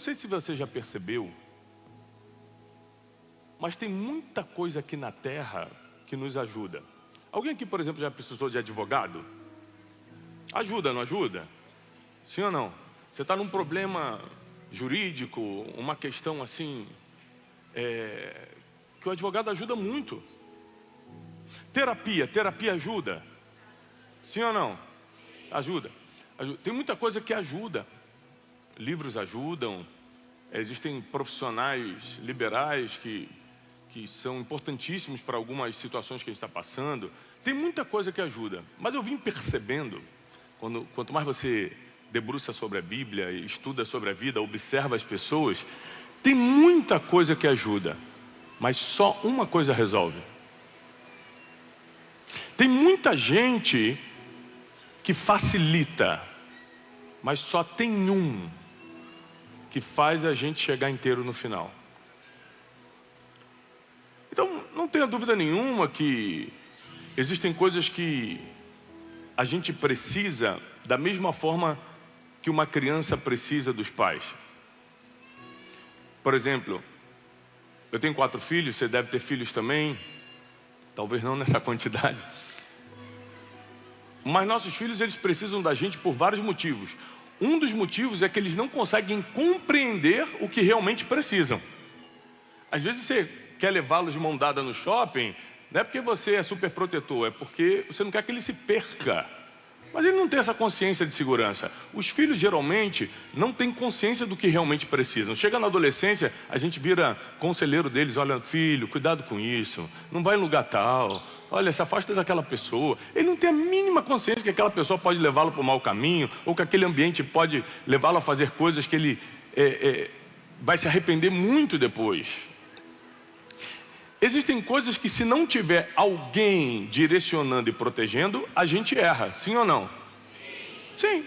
sei se você já percebeu, mas tem muita coisa aqui na Terra que nos ajuda. Alguém aqui, por exemplo, já precisou de advogado? Ajuda, não ajuda? Sim ou não? Você está num problema jurídico, uma questão assim, que o advogado ajuda muito. Terapia ajuda? Sim ou não? Ajuda. Tem muita coisa que ajuda. Livros ajudam. Existem profissionais liberais que são importantíssimos para algumas situações que a gente está passando. Tem muita coisa que ajuda. Mas eu vim percebendo, quanto mais você debruça sobre a Bíblia, estuda sobre a vida, observa as pessoas, tem muita coisa que ajuda, mas só uma coisa resolve. Tem muita gente que facilita, mas só tem um que faz a gente chegar inteiro no final. Então, não tenha dúvida nenhuma que existem coisas que a gente precisa da mesma forma que uma criança precisa dos pais. Por exemplo, eu tenho 4 filhos, você deve ter filhos também, talvez não nessa quantidade. Mas nossos filhos, eles precisam da gente por vários motivos. Um dos motivos é que eles não conseguem compreender o que realmente precisam. Às vezes você quer levá-los de mão dada no shopping, não é porque você é super protetor, é porque você não quer que ele se perca. Mas ele não tem essa consciência de segurança. Os filhos geralmente não têm consciência do que realmente precisam. Chega na adolescência, a gente vira conselheiro deles. Olha, filho, cuidado com isso, não vai em lugar tal, olha, se afasta daquela pessoa. Ele não tem a mínima consciência que aquela pessoa pode levá-lo para o mau caminho, ou que aquele ambiente pode levá-lo a fazer coisas que ele vai se arrepender muito depois. Existem coisas que, se não tiver alguém direcionando e protegendo, a gente erra, sim ou não? Sim.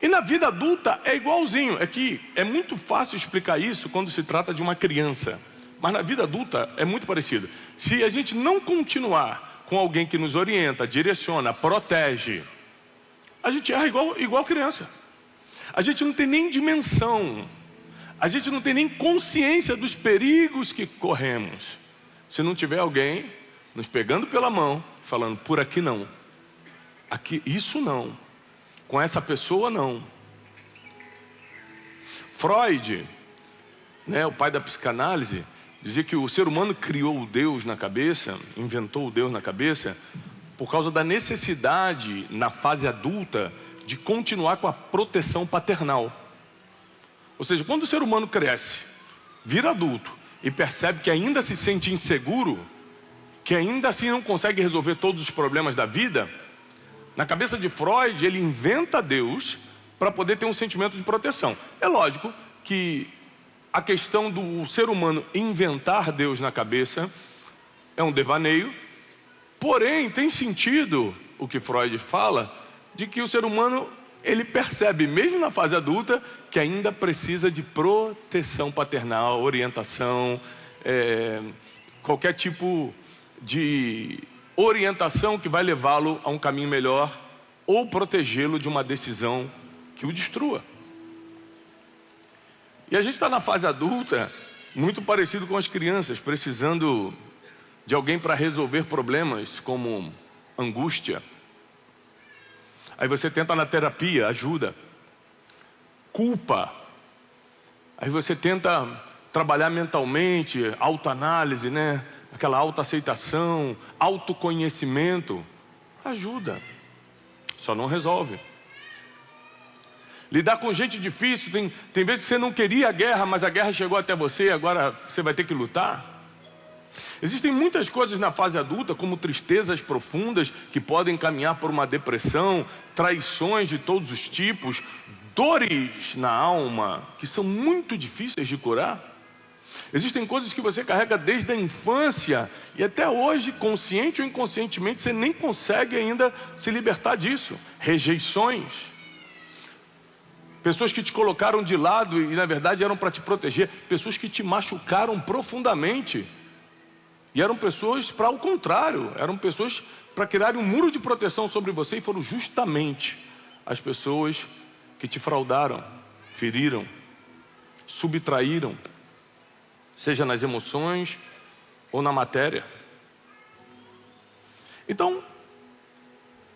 E na vida adulta é igualzinho. É que é muito fácil explicar isso quando se trata de uma criança, mas na vida adulta é muito parecido. Se a gente não continuar com alguém que nos orienta, direciona, protege, a gente erra igual criança. A gente não tem nem dimensão, a gente não tem nem consciência dos perigos que corremos, se não tiver alguém nos pegando pela mão, falando, por aqui não, aqui, isso não, com essa pessoa não. Freud, o pai da psicanálise, dizia que o ser humano criou o Deus na cabeça, inventou o Deus na cabeça, por causa da necessidade, na fase adulta, de continuar com a proteção paternal. Ou seja, quando o ser humano cresce, vira adulto, e percebe que ainda se sente inseguro, que ainda assim não consegue resolver todos os problemas da vida, na cabeça de Freud, ele inventa Deus para poder ter um sentimento de proteção. É lógico que a questão do ser humano inventar Deus na cabeça é um devaneio, porém tem sentido o que Freud fala, de que o ser humano, ele percebe, mesmo na fase adulta, que ainda precisa de proteção paternal, orientação, qualquer tipo de orientação que vai levá-lo a um caminho melhor, ou protegê-lo de uma decisão que o destrua. E a gente está na fase adulta, muito parecido com as crianças, precisando de alguém para resolver problemas como angústia. Aí você tenta na terapia, ajuda. Culpa. Aí você tenta trabalhar mentalmente, autoanálise, aquela autoaceitação, autoconhecimento. Ajuda. Só não resolve. Lidar com gente difícil, tem vezes que você não queria a guerra, mas a guerra chegou até você, agora você vai ter que lutar. Existem muitas coisas na fase adulta, como tristezas profundas, que podem caminhar por uma depressão, traições de todos os tipos, dores na alma, que são muito difíceis de curar. Existem coisas que você carrega desde a infância, e até hoje, consciente ou inconscientemente, você nem consegue ainda se libertar disso. Rejeições. Pessoas que te colocaram de lado e na verdade eram para te proteger. Pessoas que te machucaram profundamente. E eram pessoas para o contrário. Eram pessoas para criar um muro de proteção sobre você. E foram justamente as pessoas que te fraudaram, feriram. subtraíram, seja nas emoções ou na matéria. Então,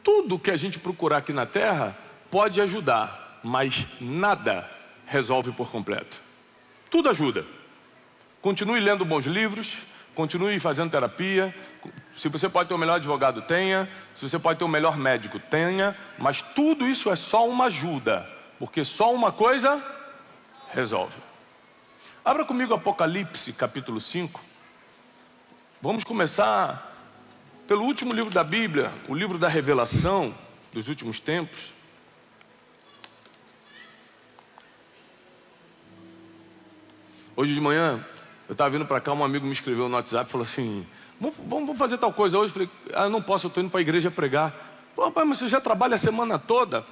tudo que a gente procurar aqui na terra pode ajudar, mas nada resolve por completo. Tudo ajuda. Continue lendo bons livros, continue fazendo terapia. Se você pode ter o melhor advogado, tenha. Se você pode ter o melhor médico, tenha. Mas tudo isso é só uma ajuda, porque só uma coisa resolve. Abra comigo Apocalipse, capítulo 5. Vamos começar pelo último livro da Bíblia, o livro da revelação dos últimos tempos. Hoje de manhã, eu estava vindo para cá, um amigo me escreveu no WhatsApp e falou assim: vamos fazer tal coisa hoje. Eu falei: eu não posso, eu estou indo para a igreja pregar. Falei: rapaz, mas você já trabalha a semana toda?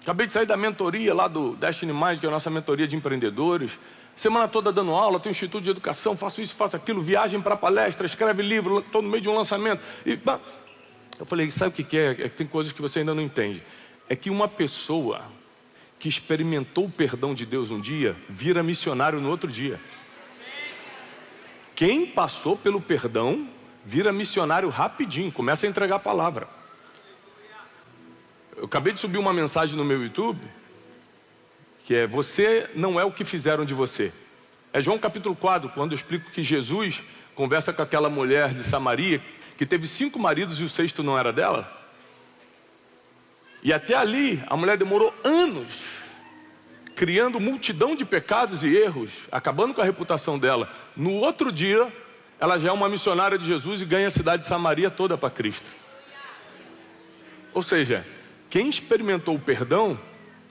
Acabei de sair da mentoria lá do Destiny Mais, que é a nossa mentoria de empreendedores. Semana toda dando aula, tenho um instituto de educação, faço isso, faço aquilo, viagem para palestra, escreve livro, estou no meio de um lançamento. Eu falei: sabe o que é? É que tem coisas que você ainda não entende. É que uma pessoa que experimentou o perdão de Deus um dia, vira missionário no outro dia. Quem passou pelo perdão, vira missionário rapidinho, começa a entregar a palavra. Eu acabei de subir uma mensagem no meu YouTube, que é: você não é o que fizeram de você. É João capítulo 4, quando eu explico que Jesus conversa com aquela mulher de Samaria, que teve 5 maridos e o 6º não era dela. E até ali, a mulher demorou anos, criando multidão de pecados e erros, acabando com a reputação dela. No outro dia, ela já é uma missionária de Jesus e ganha a cidade de Samaria toda para Cristo. Ou seja, quem experimentou o perdão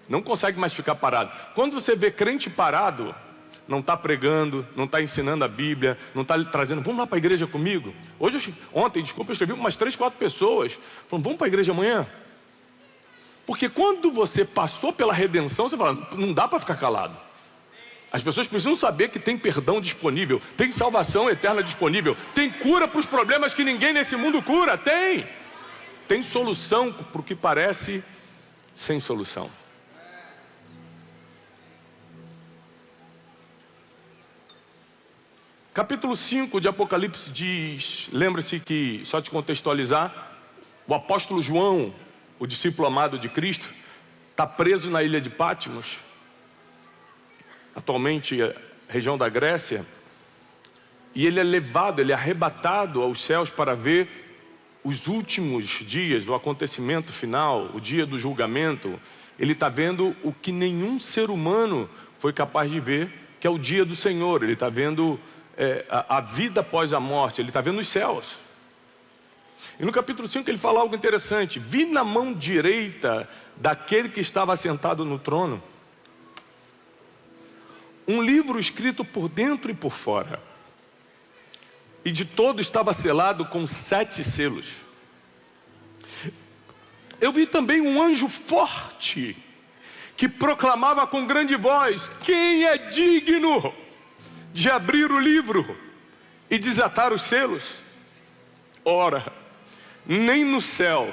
não consegue mais ficar parado. Quando você vê crente parado, não está pregando, não está ensinando a Bíblia, não está trazendo: vamos lá para a igreja comigo. Ontem, eu escrevi com umas 3, 4 pessoas, falando: vamos para a igreja amanhã. Porque quando você passou pela redenção, você fala: não dá para ficar calado. As pessoas precisam saber que tem perdão disponível, tem salvação eterna disponível, tem cura para os problemas que ninguém nesse mundo cura. Tem solução para o que parece sem solução. Capítulo 5 de Apocalipse diz, lembre-se que, só te contextualizar, o apóstolo João, o discípulo amado de Cristo, está preso na ilha de Patmos, atualmente região da Grécia, e ele é levado, ele é arrebatado aos céus para ver os últimos dias, o acontecimento final, o dia do julgamento. Ele está vendo o que nenhum ser humano foi capaz de ver, que é o dia do Senhor. Ele está vendo a vida após a morte, ele está vendo os céus. E no capítulo 5 ele fala algo interessante: vi na mão direita daquele que estava sentado no trono um livro escrito por dentro e por fora, e de todo estava selado com 7 selos. Eu vi também um anjo forte que proclamava com grande voz: quem é digno de abrir o livro e desatar os selos? Ora, nem no céu,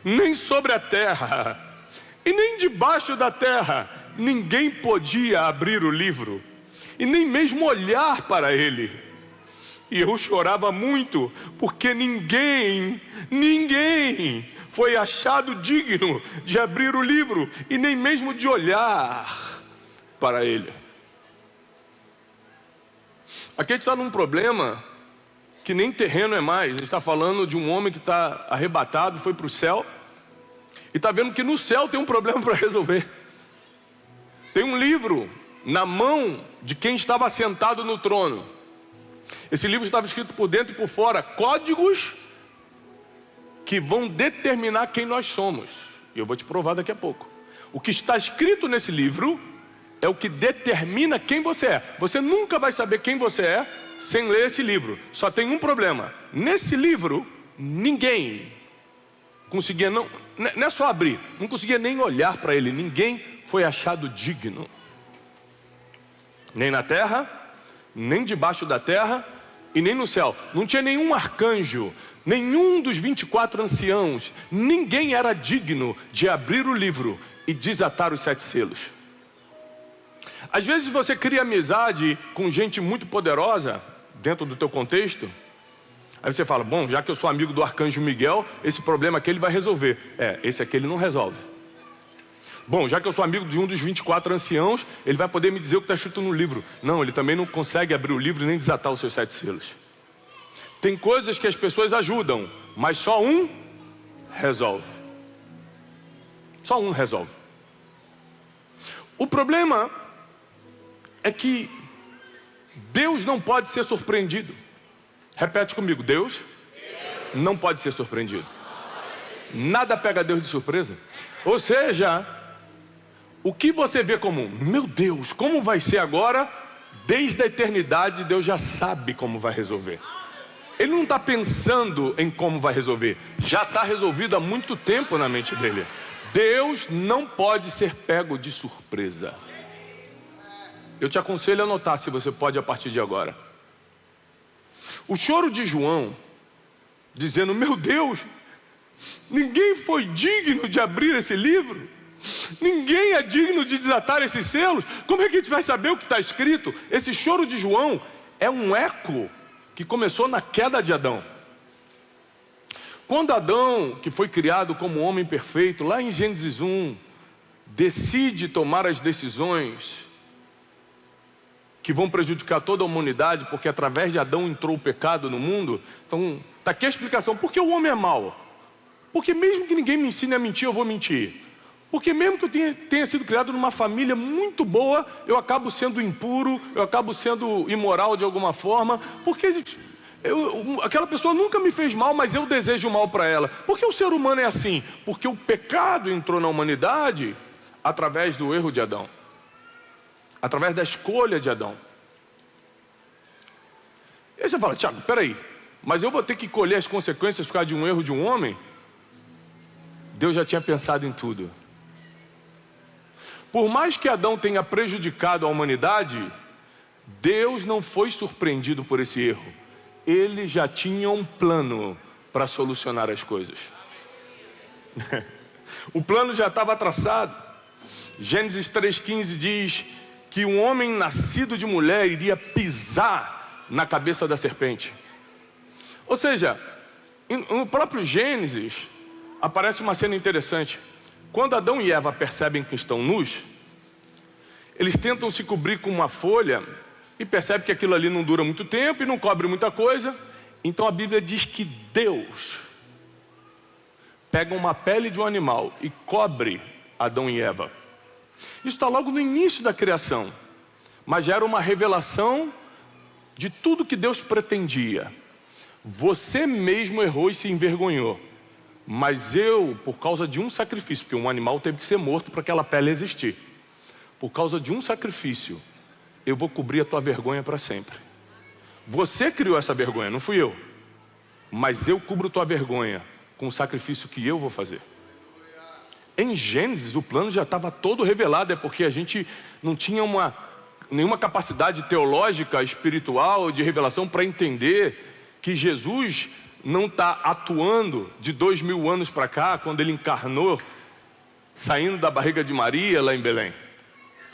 nem sobre a terra, e nem debaixo da terra, ninguém podia abrir o livro, e nem mesmo olhar para ele. E eu chorava muito, porque ninguém foi achado digno de abrir o livro, e nem mesmo de olhar para ele. Aqui a gente está num problema que nem terreno é mais. A gente está falando de um homem que está arrebatado, foi para o céu, e está vendo que no céu tem um problema para resolver. Tem um livro na mão de quem estava sentado no trono. Esse livro estava escrito por dentro e por fora, códigos que vão determinar quem nós somos. E eu vou te provar daqui a pouco. O que está escrito nesse livro é o que determina quem você é. Você nunca vai saber quem você é sem ler esse livro. Só tem um problema: nesse livro ninguém conseguia, não é só abrir, não conseguia nem olhar para ele. Ninguém foi achado digno, nem na terra, nem debaixo da terra e nem no céu. Não tinha nenhum arcanjo, nenhum dos 24 anciãos, ninguém era digno de abrir o livro e desatar os 7 selos. Às vezes você cria amizade com gente muito poderosa dentro do teu contexto. Aí você fala, bom, já que eu sou amigo do arcanjo Miguel, esse problema aqui ele vai resolver. Esse aqui ele não resolve. Bom, já que eu sou amigo de um dos 24 anciãos, ele vai poder me dizer o que está escrito no livro. Não, ele também não consegue abrir o livro nem desatar os seus 7 selos. Tem coisas que as pessoas ajudam, mas só um resolve. Só um resolve. O problema é que Deus não pode ser surpreendido. Repete comigo, Deus não pode ser surpreendido. Nada pega Deus de surpresa. Ou seja, o que você vê como, meu Deus, como vai ser agora? Desde a eternidade Deus já sabe como vai resolver. Ele não está pensando em como vai resolver. Já está resolvido há muito tempo na mente dele. Deus não pode ser pego de surpresa. Eu te aconselho a anotar, se você pode, a partir de agora. O choro de João, dizendo, meu Deus, ninguém foi digno de abrir esse livro. Ninguém é digno de desatar esses selos. Como é que a gente vai saber o que está escrito? Esse choro de João é um eco que começou na queda de Adão. Quando Adão, que foi criado como homem perfeito, lá em Gênesis 1, decide tomar as decisões que vão prejudicar toda a humanidade, porque através de Adão entrou o pecado no mundo. Então, está aqui a explicação. Por que o homem é mau? Porque mesmo que ninguém me ensine a mentir, eu vou mentir. Porque mesmo que eu tenha sido criado numa família muito boa, eu acabo sendo impuro, eu acabo sendo imoral de alguma forma, porque aquela pessoa nunca me fez mal, mas eu desejo mal para ela. Por que o ser humano é assim? Porque o pecado entrou na humanidade através do erro de Adão, através da escolha de Adão. E aí você fala, Tiago, peraí, mas eu vou ter que colher as consequências por causa de um erro de um homem? Deus já tinha pensado em tudo. Por mais que Adão tenha prejudicado a humanidade, Deus não foi surpreendido por esse erro. Ele já tinha um plano para solucionar as coisas. O plano já estava traçado. Gênesis 3,15 diz que um homem nascido de mulher iria pisar na cabeça da serpente. Ou seja, no próprio Gênesis aparece uma cena interessante. Quando Adão e Eva percebem que estão nus, eles tentam se cobrir com uma folha e percebem que aquilo ali não dura muito tempo e não cobre muita coisa. Então a Bíblia diz que Deus pega uma pele de um animal e cobre Adão e Eva. Isso está logo no início da criação, mas já era uma revelação de tudo que Deus pretendia. Você mesmo errou e se envergonhou, mas eu, por causa de um sacrifício, porque um animal teve que ser morto para aquela pele existir, por causa de um sacrifício, eu vou cobrir a tua vergonha para sempre. Você criou essa vergonha, não fui eu, mas eu cubro tua vergonha com o sacrifício que eu vou fazer. Em Gênesis o plano já estava todo revelado, é porque a gente não tinha nenhuma capacidade teológica, espiritual, de revelação para entender que Jesus não está atuando de 2000 anos para cá, quando ele encarnou, saindo da barriga de Maria lá em Belém.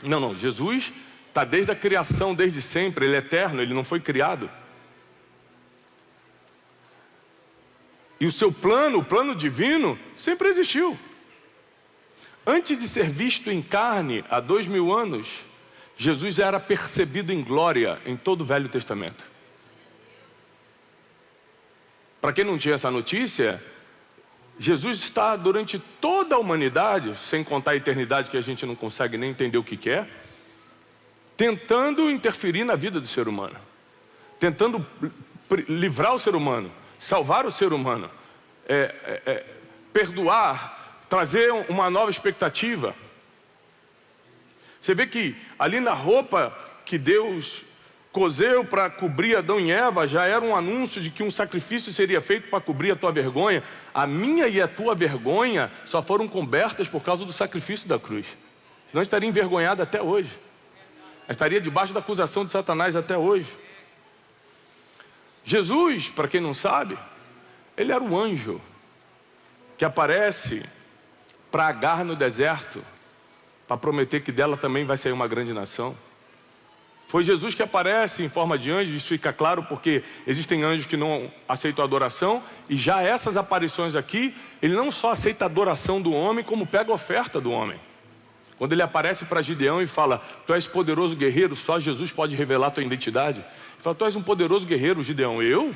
Não, Jesus está desde a criação, desde sempre, ele é eterno, ele não foi criado. E o seu plano, o plano divino, sempre existiu. Antes de ser visto em carne, há 2000 anos, Jesus era percebido em glória em todo o Velho Testamento. Para quem não tinha essa notícia, Jesus está durante toda a humanidade, sem contar a eternidade que a gente não consegue nem entender o que é, tentando interferir na vida do ser humano, tentando livrar o ser humano, salvar o ser humano, perdoar, trazer uma nova expectativa. Você vê que ali na roupa que Deus coseu para cobrir Adão e Eva, já era um anúncio de que um sacrifício seria feito para cobrir a tua vergonha. A minha e a tua vergonha só foram cobertas por causa do sacrifício da cruz. Senão eu estaria envergonhado até hoje. Eu estaria debaixo da acusação de Satanás até hoje. Jesus, para quem não sabe, ele era o anjo que aparece para Agar no deserto, para prometer que dela também vai sair uma grande nação. Foi Jesus que aparece em forma de anjo. Isso fica claro porque existem anjos que não aceitam a adoração, e já essas aparições aqui, ele não só aceita a adoração do homem, como pega a oferta do homem. Quando ele aparece para Gideão e fala: tu és poderoso guerreiro, só Jesus pode revelar a tua identidade. Ele fala: tu és um poderoso guerreiro, Gideão. Eu?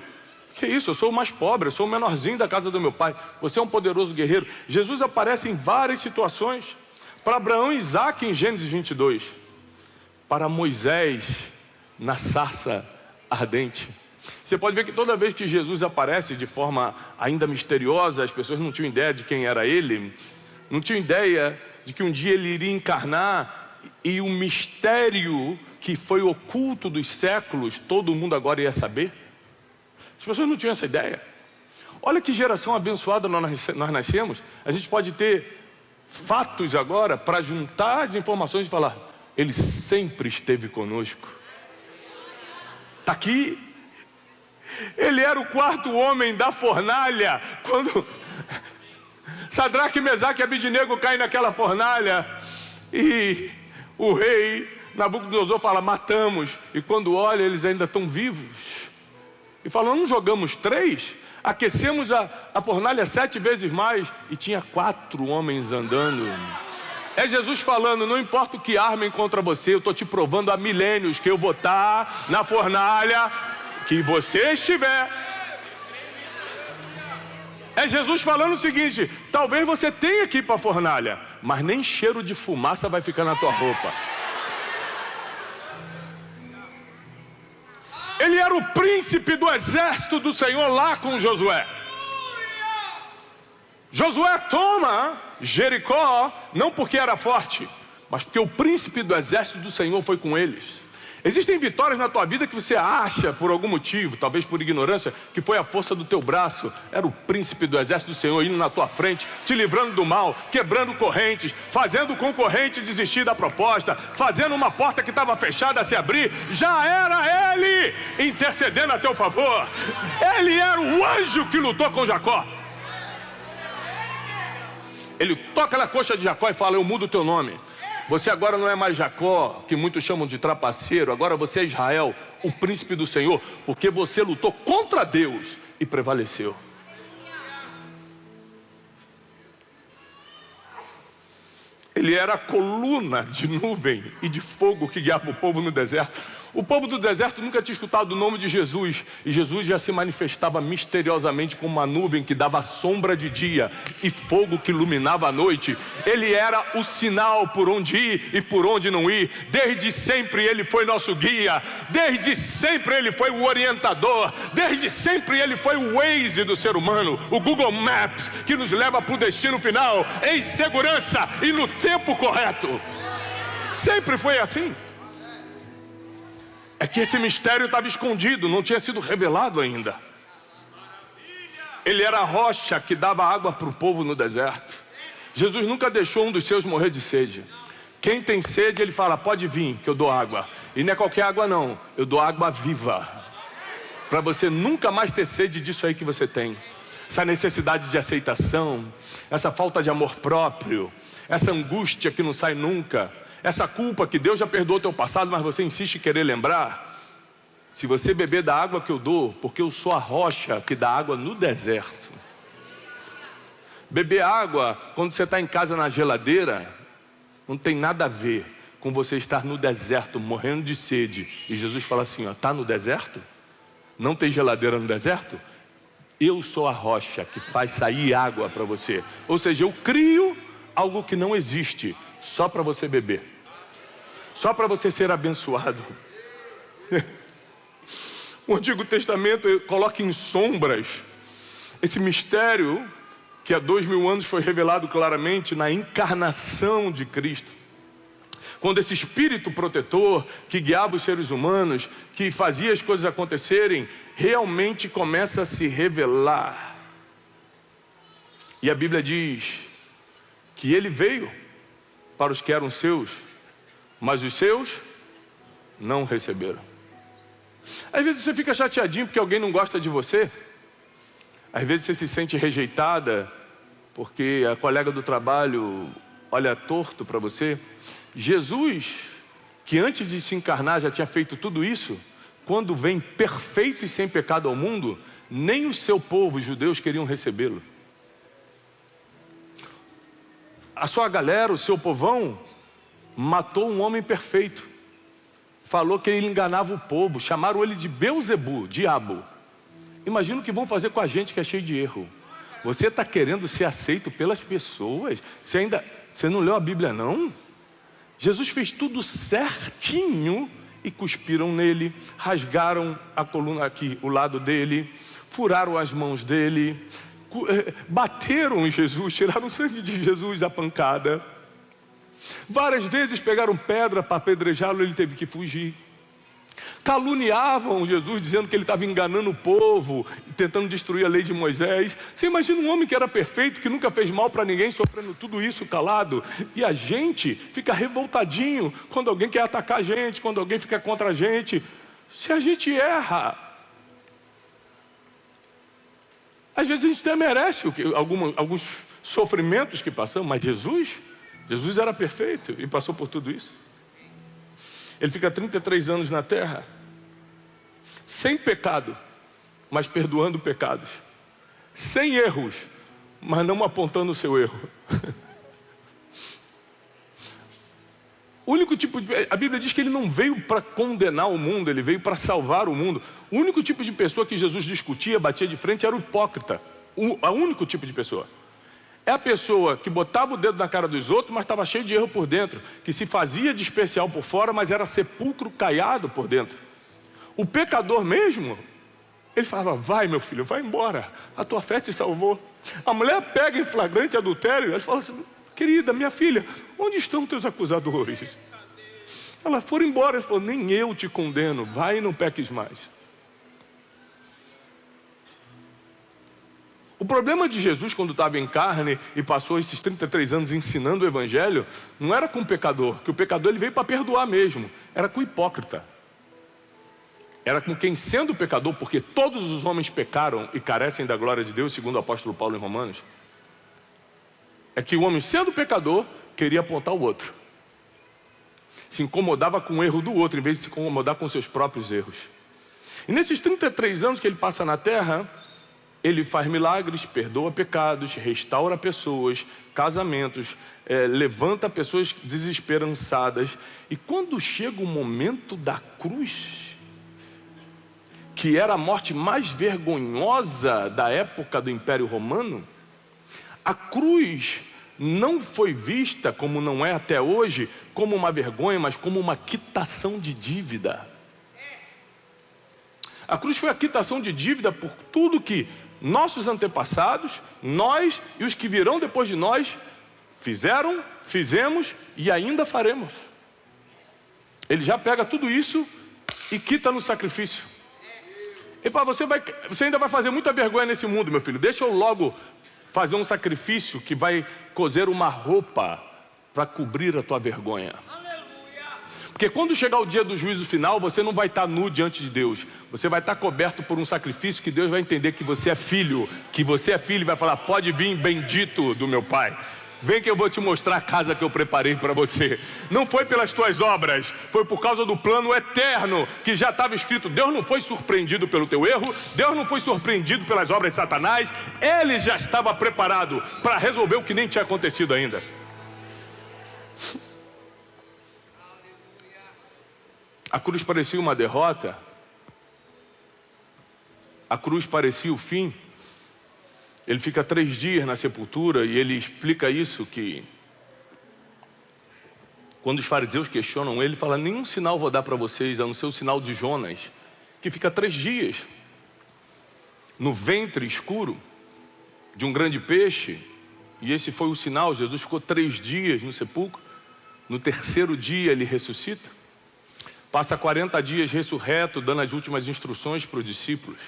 Que isso? Eu sou o mais pobre, eu sou o menorzinho da casa do meu pai. Você é um poderoso guerreiro. Jesus aparece em várias situações. Para Abraão e Isaac em Gênesis 22. Para Moisés na sarça ardente. Você pode ver que toda vez que Jesus aparece de forma ainda misteriosa, as pessoas não tinham ideia de quem era ele, não tinham ideia de que um dia ele iria encarnar, e o mistério que foi oculto dos séculos, todo mundo agora ia saber. As pessoas não tinham essa ideia. Olha que geração abençoada nós nascemos. A gente pode ter fatos agora para juntar as informações e falar: ele sempre esteve conosco. Está aqui. Ele era o quarto homem da fornalha. Quando Sadraque, Mesaque e Abidnego caem naquela fornalha, e o rei Nabucodonosor fala: matamos. E quando olha, eles ainda estão vivos. E fala: não jogamos 3? Aquecemos a fornalha 7 vezes mais. E tinha 4 homens andando. É Jesus falando: não importa o que armem contra você, eu estou te provando há milênios que eu vou estar na fornalha que você estiver. É Jesus falando o seguinte: talvez você tenha que ir para a fornalha, mas nem cheiro de fumaça vai ficar na tua roupa. Ele era o príncipe do exército do Senhor lá com Josué. Josué toma Jericó, não porque era forte, mas porque o príncipe do exército do Senhor foi com eles. Existem vitórias na tua vida que você acha, por algum motivo, talvez por ignorância, que foi a força do teu braço. Era o príncipe do exército do Senhor indo na tua frente, te livrando do mal, quebrando correntes, fazendo o concorrente desistir da proposta, fazendo uma porta que estava fechada se abrir. Já era ele intercedendo a teu favor. Ele era o anjo que lutou com Jacó. Ele toca na coxa de Jacó e fala: eu mudo o teu nome. Você agora não é mais Jacó, que muitos chamam de trapaceiro. Agora você é Israel, o príncipe do Senhor, porque você lutou contra Deus e prevaleceu. Ele era a coluna de nuvem e de fogo que guiava o povo no deserto. O povo do deserto nunca tinha escutado o nome de Jesus, e Jesus já se manifestava misteriosamente como uma nuvem que dava sombra de dia e fogo que iluminava a noite. Ele era o sinal por onde ir e por onde não ir. Desde sempre ele foi nosso guia, desde sempre ele foi o orientador, desde sempre ele foi o Waze do ser humano, o Google Maps, que nos leva para o destino final em segurança e no tempo correto. Sempre foi assim. É que esse mistério estava escondido, não tinha sido revelado ainda. Ele era a rocha que dava água para o povo no deserto. Jesus nunca deixou um dos seus morrer de sede. Quem tem sede, ele fala: pode vir que eu dou água. E não é qualquer água não, eu dou água viva, para você nunca mais ter sede disso aí que você tem. Essa necessidade de aceitação, essa falta de amor próprio, essa angústia que não sai nunca, essa culpa que Deus já perdoou o teu passado, mas você insiste em querer lembrar. Se você beber da água que eu dou, porque eu sou a rocha que dá água no deserto. Beber água quando você está em casa na geladeira não tem nada a ver com você estar no deserto morrendo de sede. E Jesus fala assim: ó, está no deserto? Não tem geladeira no deserto? Eu sou a rocha que faz sair água para você. Ou seja, eu crio algo que não existe, só para você beber, só para você ser abençoado. O Antigo Testamento coloca em sombras esse mistério que há 2000 anos foi revelado claramente na encarnação de Cristo. Quando esse espírito protetor que guiava os seres humanos, que fazia as coisas acontecerem, realmente começa a se revelar. E a Bíblia diz que ele veio para os que eram seus, mas os seus não receberam. Às vezes você fica chateadinho porque alguém não gosta de você. Às vezes você se sente rejeitada porque a colega do trabalho olha torto para você, Jesus, que antes de se encarnar já tinha feito tudo isso, quando vem perfeito e sem pecado ao mundo, nem o seu povo, os judeus, queriam recebê-lo. A sua galera, o seu povão, matou um homem perfeito. Falou que ele enganava o povo, chamaram ele de Beuzebu, diabo. Imagina o que vão fazer com a gente que é cheio de erro. Você está querendo ser aceito pelas pessoas? Você não leu a Bíblia não? Jesus fez tudo certinho e cuspiram nele, rasgaram a coluna aqui, o lado dele, furaram as mãos dele, bateram em Jesus, tiraram o sangue de Jesus, a pancada. Várias vezes pegaram pedra para apedrejá-lo, ele teve que fugir. Caluniavam Jesus, dizendo que ele estava enganando o povo, tentando destruir a lei de Moisés. Você imagina um homem que era perfeito, que nunca fez mal para ninguém, sofrendo tudo isso calado. E a gente fica revoltadinho quando alguém quer atacar a gente, quando alguém fica contra a gente. Se a gente erra, às vezes a gente até merece alguns sofrimentos que passamos, mas Jesus era perfeito e passou por tudo isso. Ele fica 33 anos na terra, sem pecado, mas perdoando pecados, sem erros, mas não apontando o seu erro. O único tipo de... A Bíblia diz que ele não veio para condenar o mundo, ele veio para salvar o mundo. O único tipo de pessoa que Jesus discutia, batia de frente, era o hipócrita. O único tipo de pessoa. É a pessoa que botava o dedo na cara dos outros, mas estava cheio de erro por dentro, que se fazia de especial por fora, mas era sepulcro caiado por dentro. O pecador mesmo, ele falava: vai meu filho, vai embora, a tua fé te salvou. A mulher pega em flagrante adultério, ela fala assim: querida, minha filha, onde estão teus acusadores? Ela foram embora, ele falou: nem eu te condeno, vai e não peques mais. O problema de Jesus, quando estava em carne e passou esses 33 anos ensinando o Evangelho, não era com o pecador, que o pecador ele veio para perdoar mesmo, era com o hipócrita. Era com quem, sendo pecador, porque todos os homens pecaram e carecem da glória de Deus, segundo o apóstolo Paulo em Romanos, é que o homem, sendo pecador, queria apontar o outro. Se incomodava com o erro do outro, em vez de se incomodar com seus próprios erros. E nesses 33 anos que ele passa na terra, ele faz milagres, perdoa pecados, restaura pessoas, casamentos, levanta pessoas desesperançadas. E quando chega o momento da cruz, que era a morte mais vergonhosa da época do Império Romano, a cruz não foi vista, como não é até hoje, como uma vergonha, mas como uma quitação de dívida. A cruz foi a quitação de dívida por tudo que nossos antepassados, nós e os que virão depois de nós fizeram, fizemos e ainda faremos. Ele já pega tudo isso e quita no sacrifício. Ele fala: você ainda vai fazer muita vergonha nesse mundo, meu filho. Deixa eu logo fazer um sacrifício que vai cozer uma roupa para cobrir a tua vergonha. Porque quando chegar o dia do juízo final, você não vai estar nu diante de Deus. Você vai estar coberto por um sacrifício que Deus vai entender que você é filho. Que você é filho e vai falar: pode vir, bendito do meu Pai. Vem que eu vou te mostrar a casa que eu preparei para você. Não foi pelas tuas obras, foi por causa do plano eterno que já estava escrito. Deus não foi surpreendido pelo teu erro, Deus não foi surpreendido pelas obras de Satanás. Ele já estava preparado para resolver o que nem tinha acontecido ainda. A cruz parecia uma derrota, a cruz parecia o fim. Ele fica 3 dias na sepultura e ele explica isso, que quando os fariseus questionam ele, ele fala: nenhum sinal vou dar para vocês, a não ser o sinal de Jonas, que fica 3 dias no ventre escuro de um grande peixe. E esse foi o sinal. Jesus ficou 3 dias no sepulcro. No 3º dia ele ressuscita. Passa 40 dias ressurreto, dando as últimas instruções para os discípulos.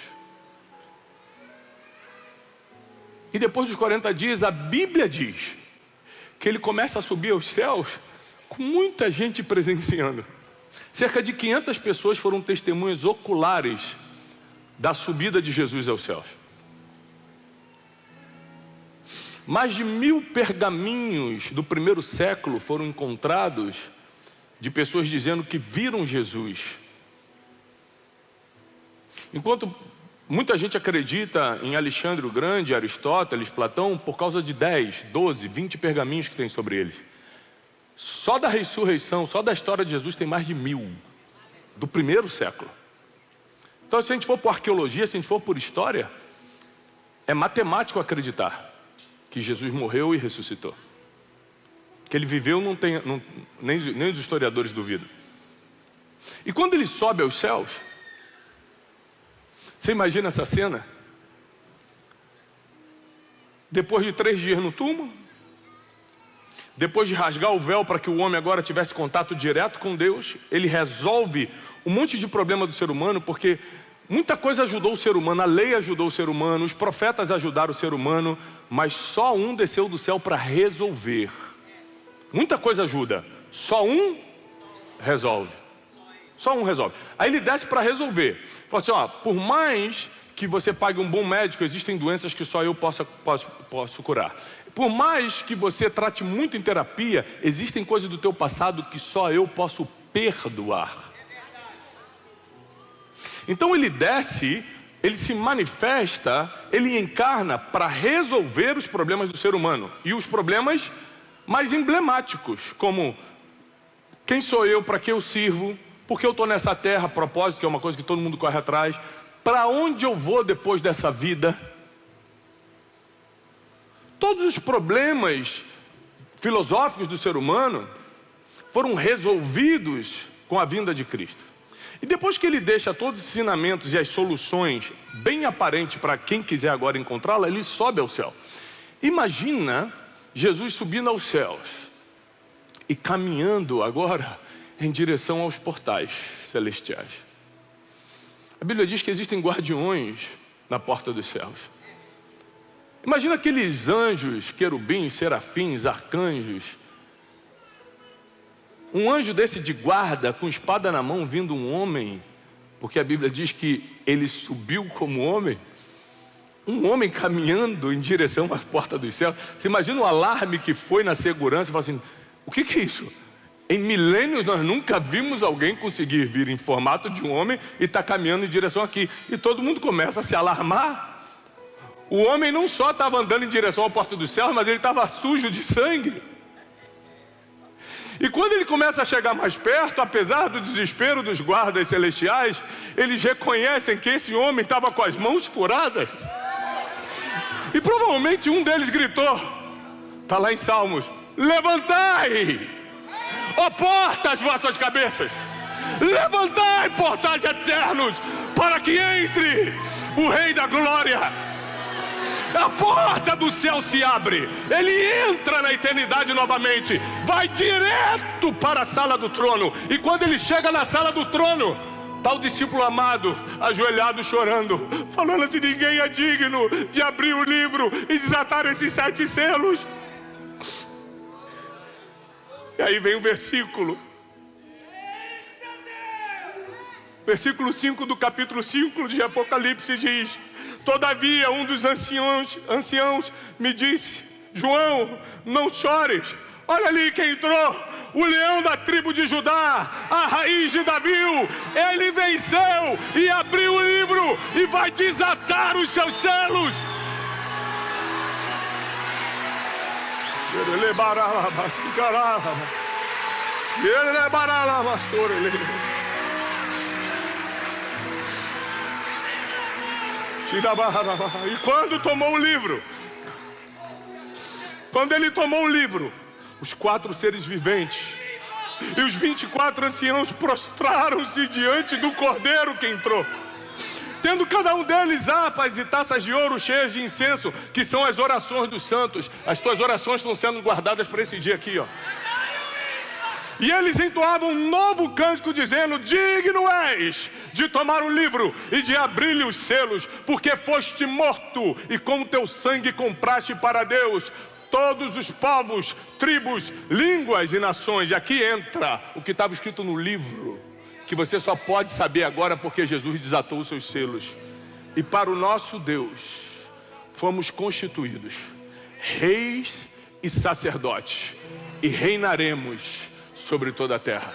E depois dos 40 dias, a Bíblia diz que ele começa a subir aos céus com muita gente presenciando. Cerca de 500 pessoas foram testemunhas oculares da subida de Jesus aos céus. Mais de 1000 pergaminhos do primeiro século foram encontrados de pessoas dizendo que viram Jesus. Enquanto muita gente acredita em Alexandre o Grande, Aristóteles, Platão, por causa de 10, 12, 20 pergaminhos que tem sobre eles. Só da ressurreição, só da história de Jesus tem mais de 1000, do primeiro século. Então, se a gente for por arqueologia, se a gente for por história, é matemático acreditar que Jesus morreu e ressuscitou. Que ele viveu, nem os historiadores duvidam. E quando ele sobe aos céus, você imagina essa cena? Depois de 3 dias no túmulo, depois de rasgar o véu para que o homem agora tivesse contato direto com Deus, ele resolve um monte de problema do ser humano, porque muita coisa ajudou o ser humano, a lei ajudou o ser humano, os profetas ajudaram o ser humano, mas só um desceu do céu para resolver. Muita coisa ajuda, só um resolve. Só um resolve. Aí ele desce para resolver. Fala assim, ó, por mais que você pague um bom médico, existem doenças que só eu posso curar. Por mais que você trate muito em terapia, existem coisas do teu passado que só eu posso perdoar. Então ele desce, ele se manifesta, ele encarna para resolver os problemas do ser humano. E os problemas mais emblemáticos, como quem sou eu, para que eu sirvo, por que eu estou nessa terra, propósito, que é uma coisa que todo mundo corre atrás, para onde eu vou depois dessa vida. Todos os problemas filosóficos do ser humano foram resolvidos com a vinda de Cristo. E depois que ele deixa todos os ensinamentos e as soluções bem aparentes para quem quiser agora encontrá-la, ele sobe ao céu. Imagina Jesus subindo aos céus e caminhando agora em direção aos portais celestiais. A Bíblia diz que existem guardiões na porta dos céus. Imagina aqueles anjos, querubins, serafins, arcanjos. Um anjo desse de guarda, com espada na mão, vindo um homem, porque a Bíblia diz que ele subiu como homem. Um homem caminhando em direção à porta dos céus. Você imagina o alarme que foi na segurança, e fala assim, o que é isso? Em milênios nós nunca vimos alguém conseguir vir em formato de um homem e estar caminhando em direção aqui. E todo mundo começa a se alarmar. O homem não só estava andando em direção à porta dos céus, mas ele estava sujo de sangue. E quando ele começa a chegar mais perto, apesar do desespero dos guardas celestiais, eles reconhecem que esse homem estava com as mãos furadas. E provavelmente um deles gritou, está lá em Salmos, levantai, ó portas, as vossas cabeças, levantai, portais eternos, para que entre o Rei da Glória. A porta do céu se abre, ele entra na eternidade novamente, vai direto para a sala do trono. E quando ele chega na sala do trono, está o discípulo amado, ajoelhado chorando, falando assim, ninguém é digno de abrir o livro e desatar esses 7 selos. E aí vem o versículo 5 do capítulo 5 de Apocalipse diz, todavia um dos anciãos me disse, João, não chores, olha ali quem entrou, o leão da tribo de Judá, a raiz de Davi, ele venceu e abriu o livro e vai desatar os seus selos. E quando tomou o livro, quando ele tomou o livro, os 4 seres viventes e os 24 anciãos prostraram-se diante do cordeiro que entrou, tendo cada um deles harpas e taças de ouro cheias de incenso, que são as orações dos santos. As tuas orações estão sendo guardadas para esse dia aqui, ó. E eles entoavam um novo cântico dizendo, digno és de tomar o livro e de abrir-lhe os selos, porque foste morto e com o teu sangue compraste para Deus todos os povos, tribos, línguas e nações. E aqui entra o que estava escrito no livro, que você só pode saber agora porque Jesus desatou os seus selos. E para o nosso Deus fomos constituídos reis e sacerdotes, e reinaremos sobre toda a terra.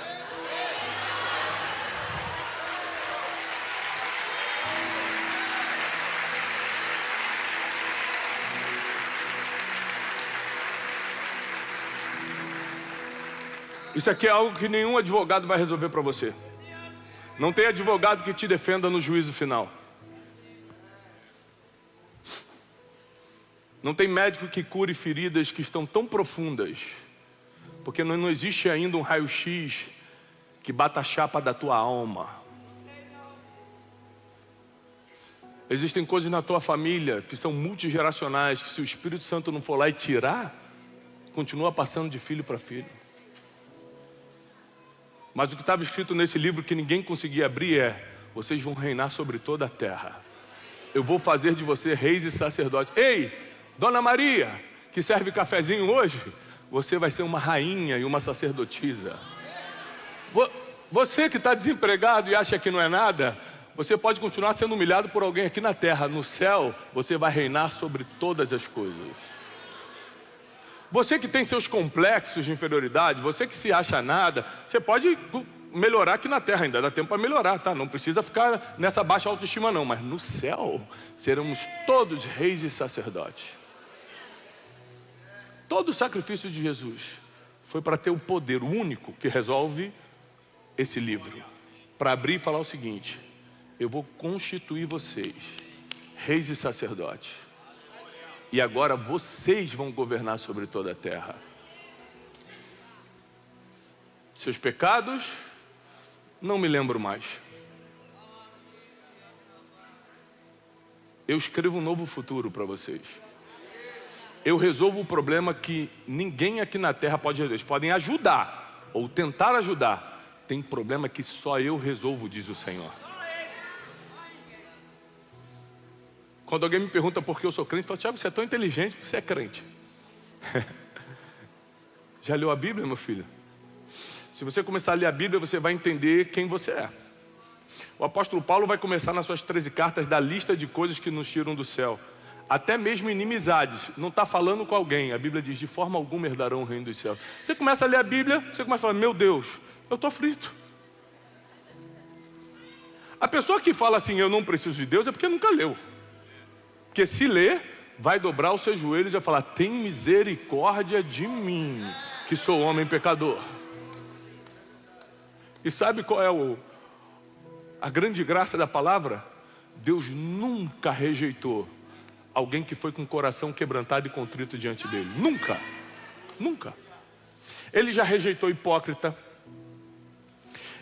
Isso aqui é algo que nenhum advogado vai resolver para você. Não tem advogado que te defenda no juízo final. Não tem médico que cure feridas que estão tão profundas, porque não existe ainda um raio-x que bata a chapa da tua alma. Existem coisas na tua família que são multigeracionais, que se o Espírito Santo não for lá e tirar, continua passando de filho para filho. Mas o que estava escrito nesse livro que ninguém conseguia abrir é: vocês vão reinar sobre toda a terra. Eu vou fazer de você reis e sacerdotes. Ei, Dona Maria, que serve cafezinho hoje, você vai ser uma rainha e uma sacerdotisa. Você que está desempregado e acha que não é nada, você pode continuar sendo humilhado por alguém aqui na terra. No céu, você vai reinar sobre todas as coisas. Você que tem seus complexos de inferioridade, você que se acha nada, você pode melhorar aqui na terra, ainda dá tempo para melhorar, tá? Não precisa ficar nessa baixa autoestima não, mas no céu seremos todos reis e sacerdotes. Todo o sacrifício de Jesus foi para ter o poder único que resolve esse livro, para abrir e falar o seguinte: eu vou constituir vocês reis e sacerdotes, e agora vocês vão governar sobre toda a terra. Seus pecados, não me lembro mais. Eu escrevo um novo futuro para vocês. Eu resolvo o problema que ninguém aqui na terra pode resolver. Eles podem ajudar, ou tentar ajudar. Tem problema que só eu resolvo, diz o Senhor. Quando alguém me pergunta por que eu sou crente, eu falo: Tiago, você é tão inteligente porque você é crente. Já leu a Bíblia, meu filho? Se você começar a ler a Bíblia, você vai entender quem você é. O apóstolo Paulo vai começar nas suas 13 cartas da lista de coisas que nos tiram do céu. Até mesmo inimizades. Não está falando com alguém. A Bíblia diz: de forma alguma herdarão o reino dos céus. Você começa a ler a Bíblia, você começa a falar: meu Deus, eu estou frito. A pessoa que fala assim: eu não preciso de Deus, é porque nunca leu. Porque se ler, vai dobrar os seus joelhos e vai falar: tem misericórdia de mim, que sou homem pecador. E sabe qual é a grande graça da palavra? Deus nunca rejeitou alguém que foi com o coração quebrantado e contrito diante dele. Nunca. Nunca. Ele já rejeitou hipócrita.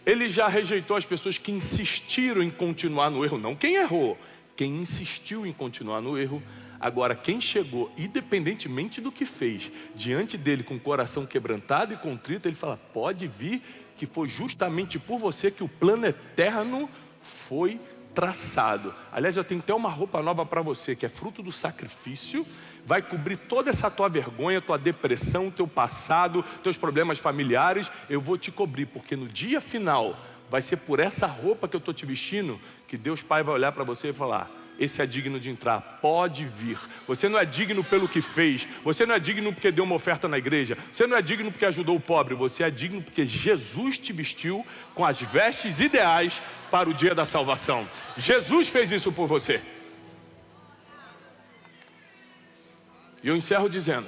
Ele já rejeitou as pessoas que insistiram em continuar no erro. Não quem errou, quem insistiu em continuar no erro. Agora, quem chegou, independentemente do que fez, diante dele com o coração quebrantado e contrito, ele fala: pode vir, que foi justamente por você que o plano eterno foi traçado. Aliás, eu tenho até uma roupa nova para você, que é fruto do sacrifício. Vai cobrir toda essa tua vergonha, tua depressão, teu passado, teus problemas familiares. Eu vou te cobrir, porque no dia final vai ser por essa roupa que eu estou te vestindo que Deus Pai vai olhar para você e falar: esse é digno de entrar, pode vir. Você não é digno pelo que fez, você não é digno porque deu uma oferta na igreja, você não é digno porque ajudou o pobre, você é digno porque Jesus te vestiu com as vestes ideais para o dia da salvação. Jesus fez isso por você. E eu encerro dizendo: